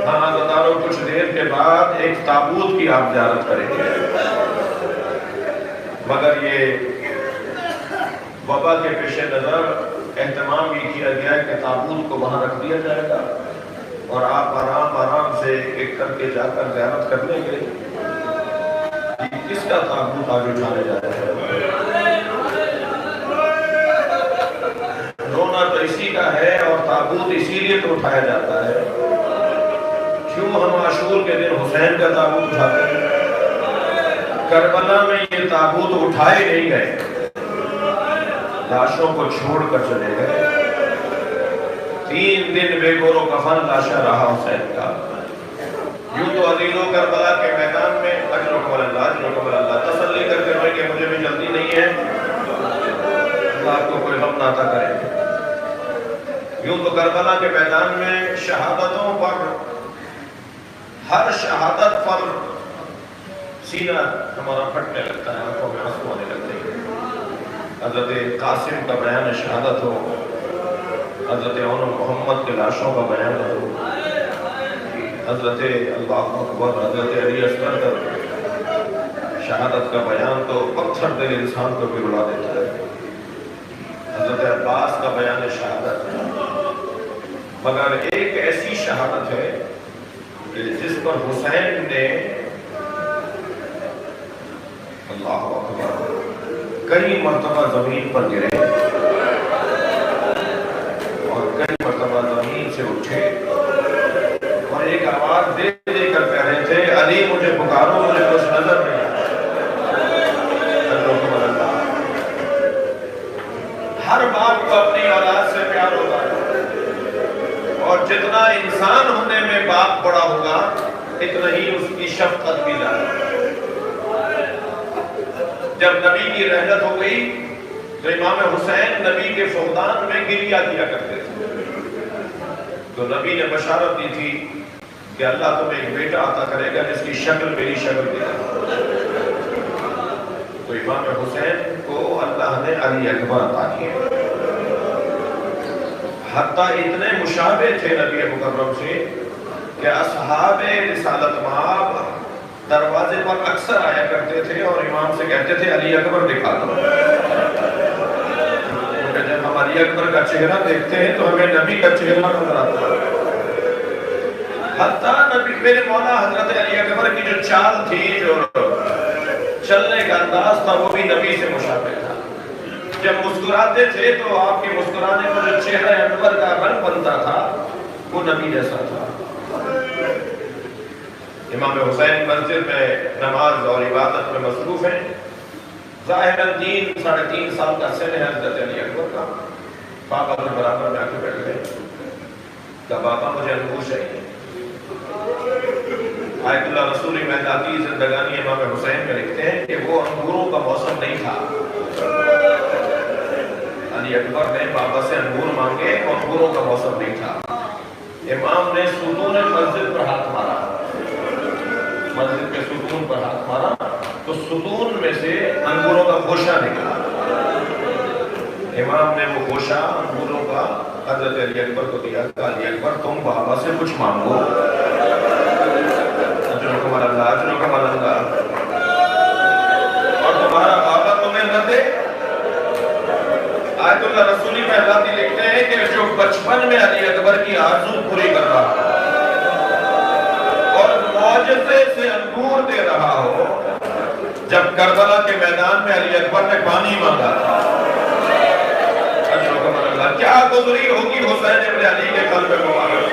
ہاں بتارو کچھ دیر کے بعد ایک تابوت کی آپ زیارت کریں گے. مگر یہ وبا کے پیش نظر اہتمام یہ کیا گیا ہے کہ تابوت کو وہاں رکھ دیا جائے گا اور آپ آرام سے ایک کر کے جا کر زیارت کر لیں گے. کس کا تابوت آج اٹھانے جا رہے ہیں؟ رونا تو اسی کا ہے اور تابوت اسی لیے تو اٹھایا جاتا ہے. کیوں ہم عاشور کے دن حسین کا تابوت اٹھاتے ہیں؟ کربلا میں یہ تابوت اٹھائے نہیں گئے، لاشوں کو چھوڑ کر چلے گئے. 3 دن بے گور و کفن لاشا رہا حسین کا. یوں تو عزیزوں کربلا کے میدان میں اجرکم اللہ تسلی کر کے روئیں کہ مجھے بھی جلدی نہیں ہے، اللہ کو کوئی غم نہ عطا کرے. یوں تو کربلا کے میدان میں شہادتوں پر، ہر شہادت پر سینہ ہمارا پھٹنے لگتا ہے، آنکھوں میں آنسو آنے لگتے ہیں. حضرت قاسم کا بیان شہادت ہو، حضرت عون محمد کے لاشوں کا بیان ہو، حضرت اللہ اکبر حضرت علی اصغر کا شہادت کا بیان تو پتھر دل انسان کو بھی رلا دیتا ہے. حضرت عباس کا بیان شہادت، مگر ایک ایسی شہادت ہے جس پر حسین نے اللہ اکبر کئی مرتبہ زمین پر گرے اور کئی مرتبہ زمین سے اٹھے اور ایک آواز دے دے کر کہہ رہے تھے علی مجھے پکارو، مجھے کچھ نظر نہیں آتا. ہر باپ کو اپنی اولاد سے پیار ہوتا ہے اور جتنا انسان ہونے میں باپ بڑا ہوگا اتنا ہی اس کی شفقت بھی زیادہ. جب نبی کی رحلت ہو گئی تو امام حسین نبی کے فقدان میں گریہ کیا کرتے تھے. تو نبی نے بشارت دی تھی کہ اللہ تمہیں ایک بیٹا عطا کرے گا جس کی شکل میری شکل کی طرح. تو امام حسین کو اللہ نے علی اکبر عطا کیا. حتیٰ اتنے مشابہ تھے نبی مکرم سے کہ اصحاب رسالت مآب دروازے پر اکثر آیا کرتے تھے اور امام سے کہتے تھے علی اکبر دکھا دو. جب ہم علی اکبر کا چہرہ دیکھتے ہیں تو ہمیں نبی کا چہرہ نظر آتا ہے. حتیٰ نبی میرے مولا حضرت علی اکبر کی جو چال تھی، جو چلنے کا انداز تھا، وہ بھی نبی سے مشابہ تھا. جب مسکراتے تھے تو آپ کے مسکرانے میں جو چہرہ انور کا رنگ بنتا تھا وہ نبی جیسا تھا. امام حسین مسجد میں نماز اور عبادت میں مصروف ہیں. ظاہراً 3.5 سال کا سن ہے حضرت علی اکبر کا. بابا کے برابر میں آ کے بیٹھ گئے کہ بابا مجھے انگور چاہیے. آیت اللہ رسول مہداتی زندگانی امام حسین میں لکھتے ہیں کہ وہ انگوروں کا موسم نہیں تھا. علی اکبر نے بابا سے انگور مانگے، انگوروں کا موسم نہیں تھا. امام نے ستون مسجد پر ہاتھ مارا، مسجد کے ستون پر ہاتھ مارا تو ستون میں سے انگوروں کا گوشہ نکلا. امام نے وہ گوشہ انگوروں کا حضرت علی اکبر کو دیا. علی اکبر تم بابا سے کچھ مانگو، اجرکم اللہ، اور تمہارا بابا تمہیں نہ دے. آیت اللہ رسولی مہداتی لکھتے ہیں کہ جو بچپن میں علی اکبر کی آرزو پوری کر رہا اور معجزے سے انگور دے رہا ہو، جب کربلا کے میدان میں علی اکبر نے پانی مانگا تھا، کیا گزری ہوگی حسین ابن علی کے قلب مبارک.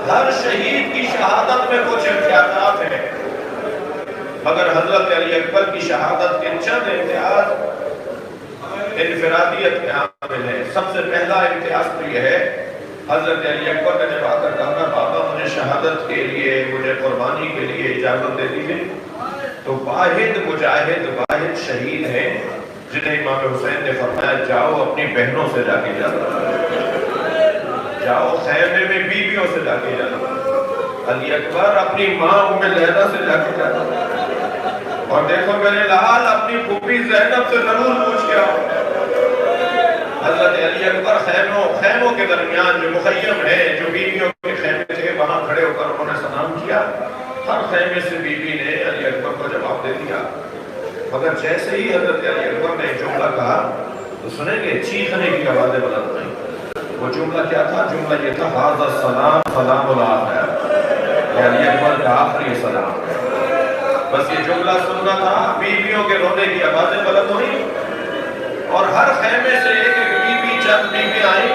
ہر شہید کی شہادت میں کچھ امتیازات ہیں، مگر حضرت علی اکبر کی شہادت کے چند امتیاز انفرادیت کے حامل ہیں. سب سے پہلا امتیاز تو یہ ہے، حضرت علی اکبر نے جب آ کر کہا بابا مجھے شہادت کے لیے، مجھے قربانی کے لیے اجازت دے دیجیے، تو واحد مجاہد، واحد شہید ہیں جنہیں امام حسین نے فرمایا جاؤ اپنی بہنوں سے جا کے جاؤ، خیمے میں بیویوں سے جا کے جاؤ. علی اکبر اپنی ماں ام لیلہ سے جا کے جاؤ، اور دیکھو میرے لحال اپنی پھوپھی زینب سے ضرور پوچھ کے آؤ. حضرت علی اکبر خیموں کے درمیان جو مخیم ہے، جو بیویوں کے خیمے تھے، وہاں کھڑے ہو کر انہوں نے سلام کیا ہر خیمے سے بی بی نے علی اکبر کو جواب دے دیا، مگر جیسے ہی حضرت علی اکبر نے جملہ کہا تو سنیں گے چیخنے کی آوازیں بلند ہوئیں۔ وہ جملہ کیا تھا؟ جملہ یہ تھا ھذا السلام سلام الآخر، یہ علی اکبر کا آخری سلام ہے۔ بس یہ جملہ سننا تھا، بیویوں کے رونے کی آوازیں بلند ہوئی اور ہر خیمے سے ایک ایک بی بی چند بی بی آئی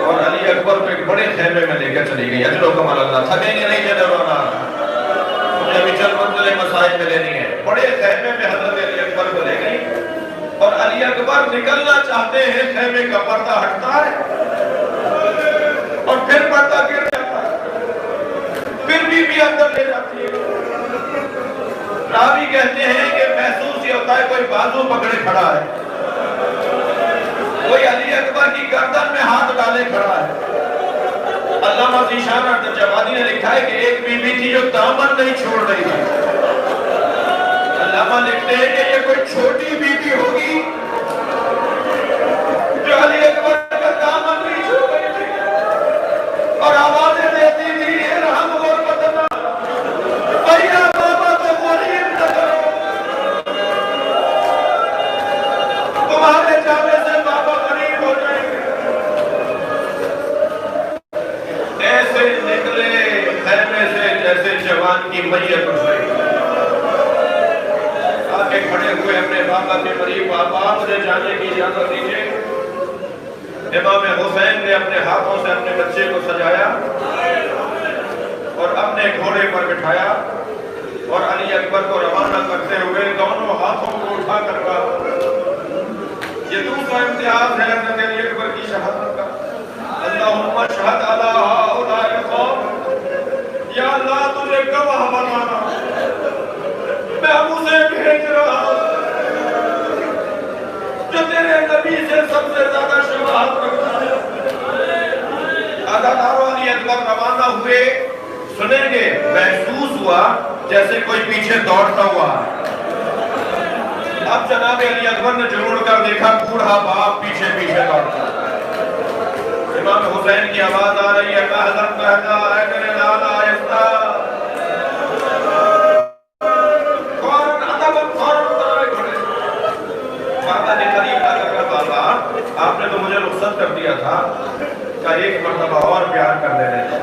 اور علی اکبر کو ایک بڑے خیمے میں لے کر چلی گئی۔ اجر و کمال اللہ، تھکیں گے نہیں جنرانا، مجھے ابھی چند منزلیں مسائل میں لینی ہے۔ بڑے خیمے میں حضرت علی اکبر کو لے گئی اور علی اکبر نکلنا چاہتے ہیں، خیمے کا پردہ ہٹتا ہے اور پھر پردہ گر جاتا ہے، پھر بھی اندر لے جاتی ہے۔ راوی کہتے ہیں کہ محسوس یہ ہوتا ہے کوئی بازو پکڑے کھڑا ہے، کوئی علی اکبر کی گردن میں ہاتھ ڈالے کھڑا ہے۔ علامہ ذیشان ترجمانی نے لکھا ہے کہ ایک بی بی تھی جو دامن نہیں چھوڑ رہی تھی۔ علامہ لکھتے ہیں کہ یہ کوئی چھوٹی بی بی ہوگی جو علی اکبر کا دامن نہیں چھوڑ رہی تھی اور آوازیں دیتی تھی ارحم غربتنا، بھیا بابا تو غریب نہ کرو، تمہارے جانے سے بابا غریب ہو جائیں گے۔ ایسے نکلے خیمے سے جیسے جوان کی میت اٹھ گئی، آگے کھڑے ہوئے اپنے بابا کے قریب، بابا مجھے جانے کی اجازت دیجیے۔ امام حسین نے اپنے ہاتھوں سے اپنے بچے کو سجایا اور اپنے گھوڑے پر بٹھایا اور علی اکبر کو روانہ کرتے ہوئے دونوں ہاتھوں کو اٹھا کر کہا، یہ دوسرا امتیاز ہے حضرت علی اکبر کی شہادت کا، اللہم اشہد علی ہؤلاء القوم، یا اللہ تجھے گواہ بنانا، میں ابو سے بھیج رہا ہوں جو تیرے نبی سے سب سے زیادہ شباہت رکھتا ہے۔ ادادارو علی اکبر روانہ ہوئے، سنیں گے محسوس ہوا جیسے کوئی پیچھے دوڑتا ہوا ہے۔ اب جناب علی اکبر نے جھوڑ کر دیکھا بوڑھا باپ پیچھے پیچھے دوڑتا ہے۔ امام حسین کی آواز آ رہی ہے، کہدم کہدا ہے میرے لالا آہستہ، فوراً ادب فوراً اترائے کھڑے۔ بابا نے قریب آ کر کہا، بابا آپ نے تو مجھے رخصت کر دیا تھا، کہ ایک مرتبہ اور پیار کر لینے دو،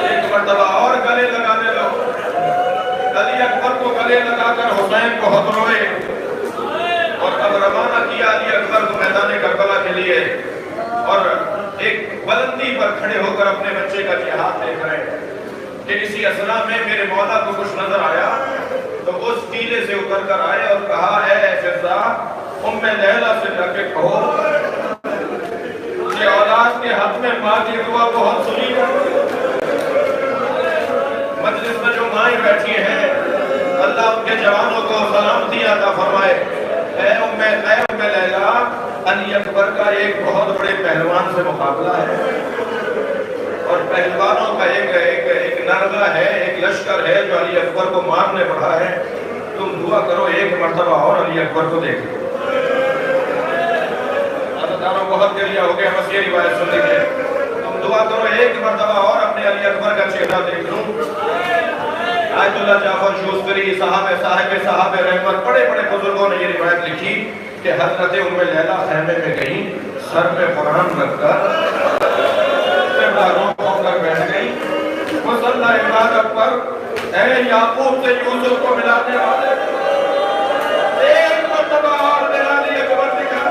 ایک مرتبہ اور گلے لگانے دو۔ علی اکبر کو گلے لگا کر حسین کو ہتھ روئے اور اب روانہ کیا علی اکبر کو میدان کربلا کے لیے، اور ایک بلندی پر کھڑے ہو کر اپنے بچے کا جہاد دیکھ رہے ہیں کہ اسی اثنا میں میرے مولا کو کچھ نظر آیا تو اس ٹیلے سے اتر کر آئے اور کہا، اے فضا ام لیلہ سے جا کے کہو کہ اولاد کے حق میں ماں کی دعا بہت سنی جاتی ہے۔ مجلس میں جو مائیں بیٹھی ہیں، اللہ ان کے جوانوں کو سلامتی عطا فرمائے۔ اے ام لیلہ، علی اکبر کا ایک بہت بڑے پہلوان سے مقابلہ ہے اور پہلوانوں کا ایک نرغہ ہے، ایک لشکر ہے جو علی اکبر کو مارنے پڑا ہے۔ تم دعا کرو ایک مرتبہ اور علی اکبر کو دیکھ لو۔ عزیزانو بہت دیر ہو گیا، بس یہ روایت سن لیجیے، تم دعا کرو ایک مرتبہ اور اپنے علی اکبر کا چہرہ دیکھ لوں۔ آیت اللہ جعفر شوستری، صاحب رحمت، بڑے بڑے بزرگوں نے یہ روایت لکھی کہ حضرت ام لیلہ خیمے میں گئیں، سر پہ قرآن رکھ کر بیٹھ گئی، مصلی عبادت پر، اے یعقوب سے یوسف کو ملانے والے، ایک مرتبہ اور میرا علی اکبر دکھا۔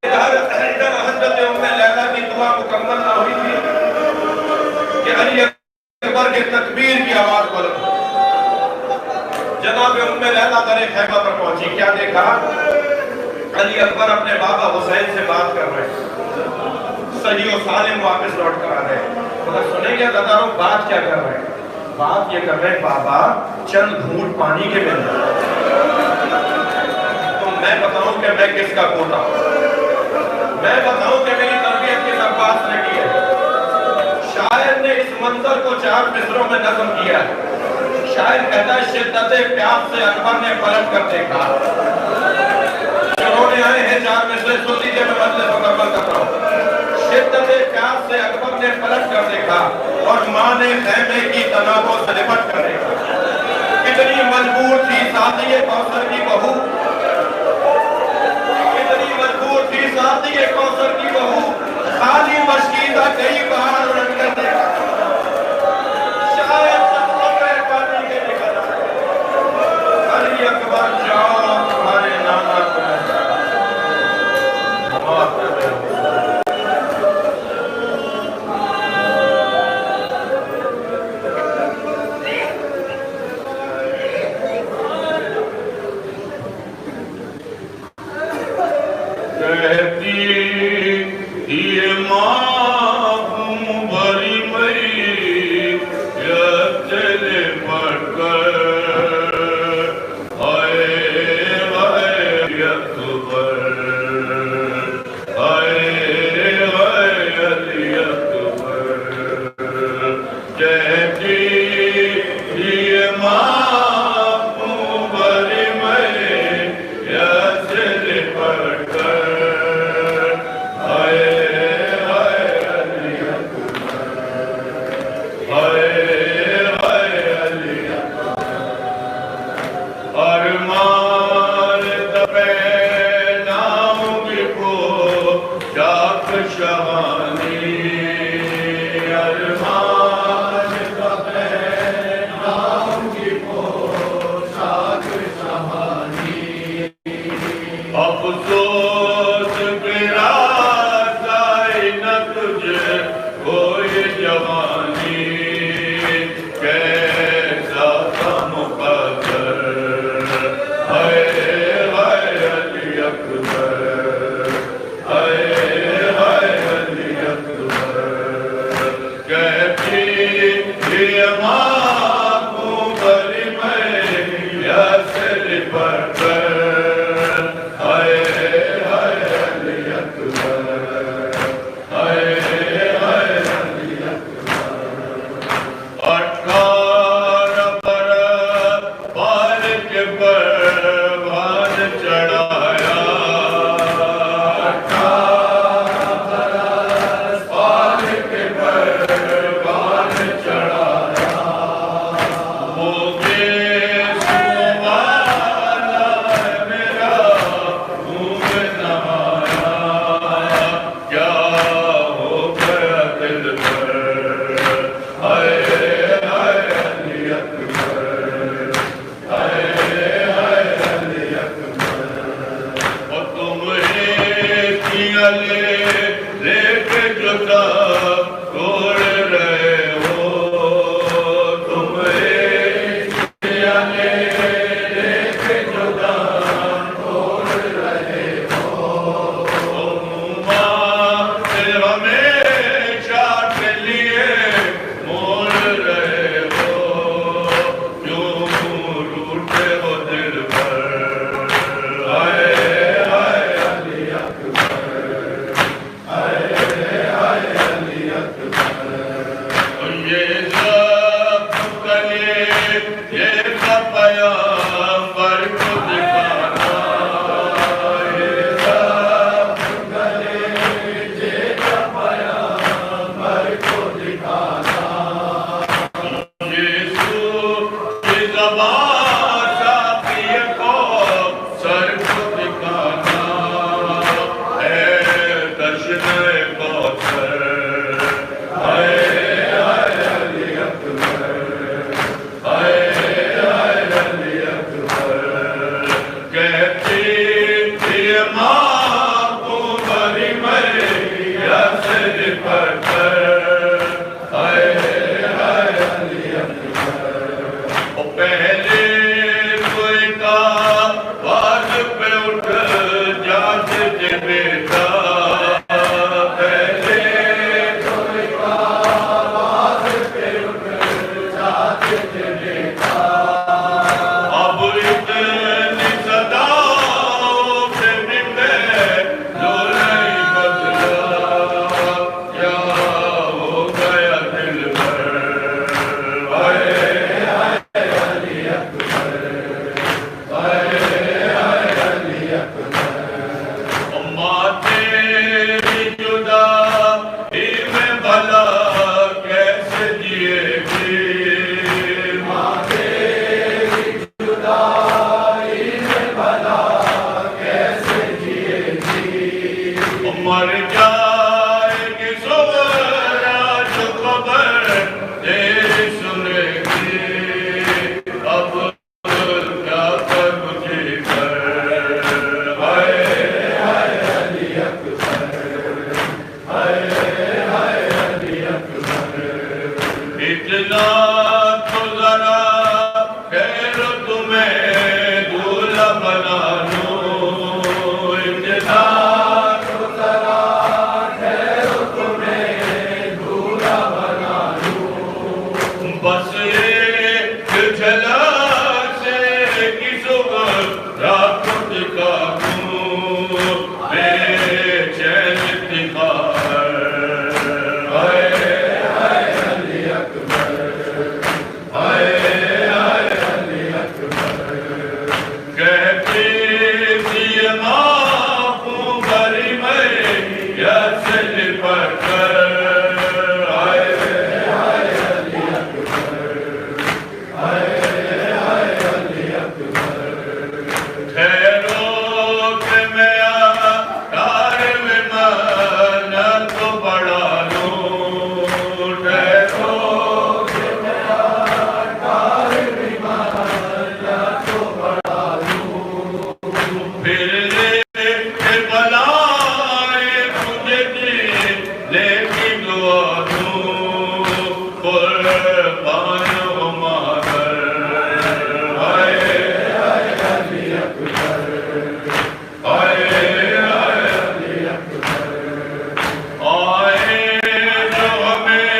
ادھر حضرت ام لیلہ کی دعا مکمل نہ ہوئی تھی کہ علی اکبر کے تکبیر کی آواز بلند ہوئی۔ جناب ام لیلہ در خیمہ پر پہنچی، کیا دیکھا؟ علی اکبر اپنے بابا حسین سے بات کر رہے ہیں، صحیح و سالم واپس لوٹ کر آ رہے ہیں۔ مگر سنیں گے داداروں بات کیا کر رہے ہیں؟ بات یہ کر رہے ہیں، بابا چند گھونٹ پانی کے مل رہے تو میں بتاؤں کہ میں کس کا پوتا ہوں، میں بتاؤں کہ میری تربیت کس عباس نے کی ہے۔ شاعر نے اس منظر کو 4 مصروں میں نظم کیا ہے۔ شاعر کہتا ہے، شدت پیاس سے اکبر نے پلٹ کر دیکھا۔ شروع آئے ہیں 4 مصرے، سن لیجیے میں مطلب مکمل کرتا ہوں۔ پلٹ کر دیکھا اور ماں نے خیمے کی تنابوں سے لپٹ کر دیکھا. کتنی مجبور تھی ساتھی کوثر کی بہو، کتنی مجبور تھی ساتھی کوثر کی بہو، خالی مشکیزہ کئی بار الٹ کر دیکھا. شاید سب پانی کے نکل آئے. علی اکبر جاؤ تمہارے نانا کو معاف کر دے. سر کو دکھانا ہے. مر جائے گی صبح جو خبر تیری سنے گی اب کیا کر مجھے کر ہائے ہائے علی اکبر ہائے ہائے علی اکبر اتنا تو ذرا خیر تمہیں دولہا بنا لوں اتنا تو ذرا خیر تمہیں دولہا بنا لوں بس ایک جھلک سے کس رات دکھا دوں بے چین اتخار ہائے ہائے علی اکبر ہائے ہائے علی اکبر کہتے تھی معافوں بری میں یا سے لپٹ کر ہائے ہائے علی اکبر ہائے ہائے علی اکبر ٹھہرو کہ میں کار میں منت کو بڑھا لوں ٹھہرو کہ میں کار میں منت کو بڑھا لوں پھر لے بلائے مجھے دے کی دعا دوں قربان ہو مادر ہائے ہائے علی اکبر ہائے ہائے علی اکبر آئے جو ہمیں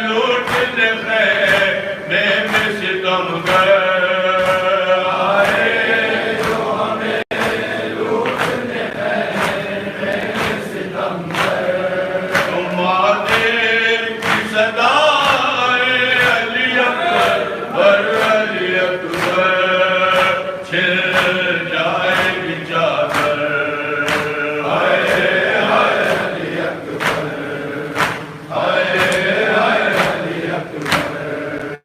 لوٹنے خیمے میں ستم گر آئے جو ہمیں لوٹنے خیمے میں ستم گر تم آتے کی صدائے علی اکبر علی اکبر چھل جائے گی چادر ہائے ہائے علی اکبر ہائے ہائے علی اکبر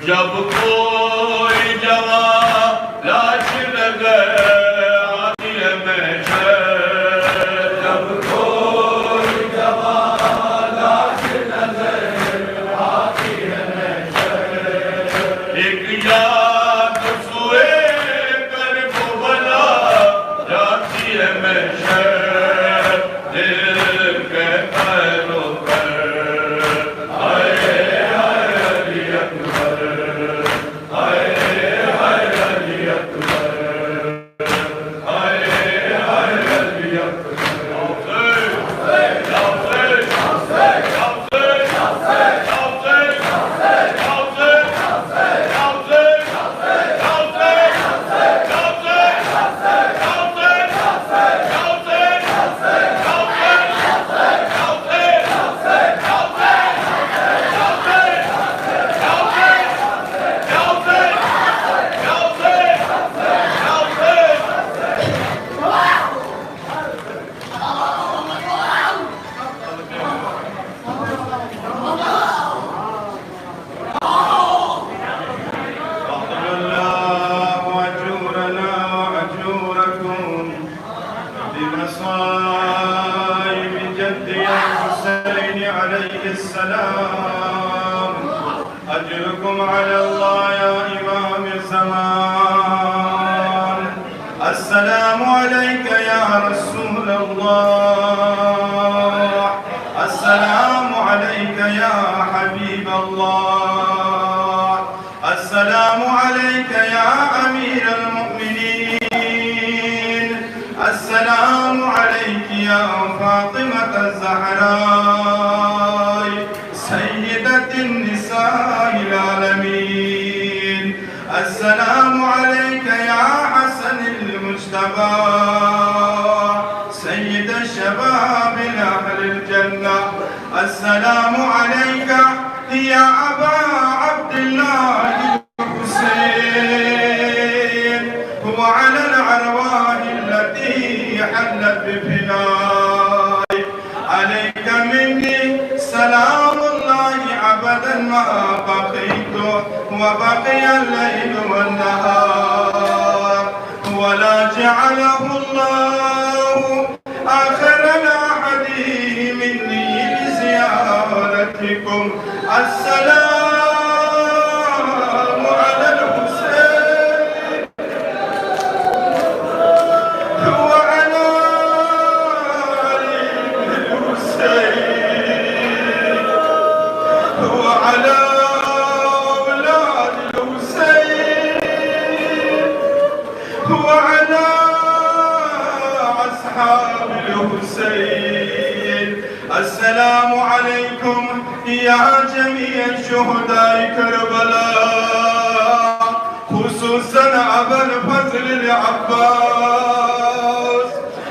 جب کوئی جوان لاش نظر آتی ہے محشر جب کوئی جوان لاش نظر آتی ہے محشر ایک یاد سوئے کر کو بلا جاتی ہے محشر دل کہتا ہے رو کر ہائے ہائے علی اکبر ہائے ہائے علی اکبر ہائے ہائے علی اکبر بمصائب جدي الحسين عليه السلام أجركم على الله يا إمام الزمان السلام عليك يا رسول الله السلام عليك يا حبيب الله السلام عليك يا أمير المؤمنين السلام عليك يا فاطمة الزهراء سيدة النساء العالمين السلام عليك يا حسن المجتبى سيد الشباب أهل الجنة السلام عليك يا أبا عبد الله الحسين وعلى الأرواح التي حلت بفناء عليك مني سلام الله أبدا ما بقيت وبقي الليل والنهار ولا جعله الله آخر العهد مني لزيارتكم. السلام على الحسين وعلى علي بن الحسين وعلى أولاد الحسين وعلى أصحاب الحسين. السلام عليكم يا جميع شهداء كربلاء، خصوصا أبا الفضل العباس،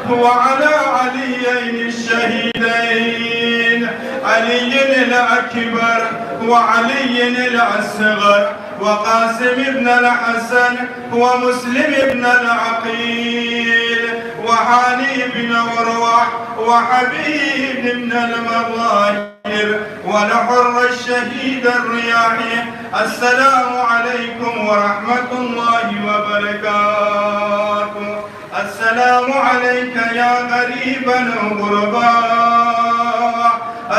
وعلى عليين الشهيدين، علي الأكبر وعلي الأصغر، وقاسم بن الحسن ومسلم بن العقيل وعلي بن عروة وحبيب بن المظاهر والحر الشهيد الرياحي. السلام عليكم ورحمة الله وبركاته. السلام عليك يا غريب الغرباء،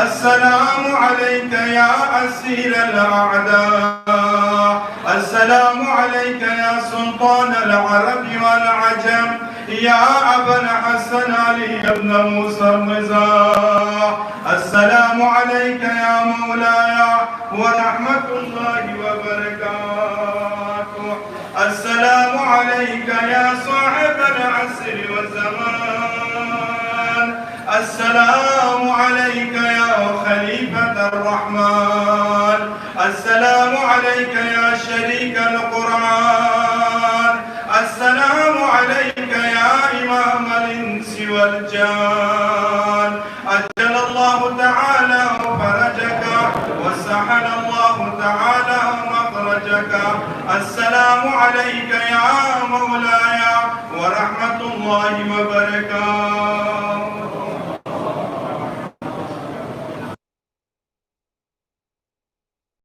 السلام عليك يا أسير الأعداء، السلام عليك يا سلطان العرب والعجم، يا أبا الحسن علي بن موسى الرضا. السلام عليك يا مولاي ورحمة الله وبركاته. السلام عليك يا صاحب العصر والزمان، السلام عليك يا خليفة الرحمن، السلام عليك يا شريك القرآن، السلام عليك يا إمام الإنس والجان. أجل الله تعالى فرجك وسهل الله تعالى مخرجك. السلام عليك يا مولاي ورحمة الله وبركاته.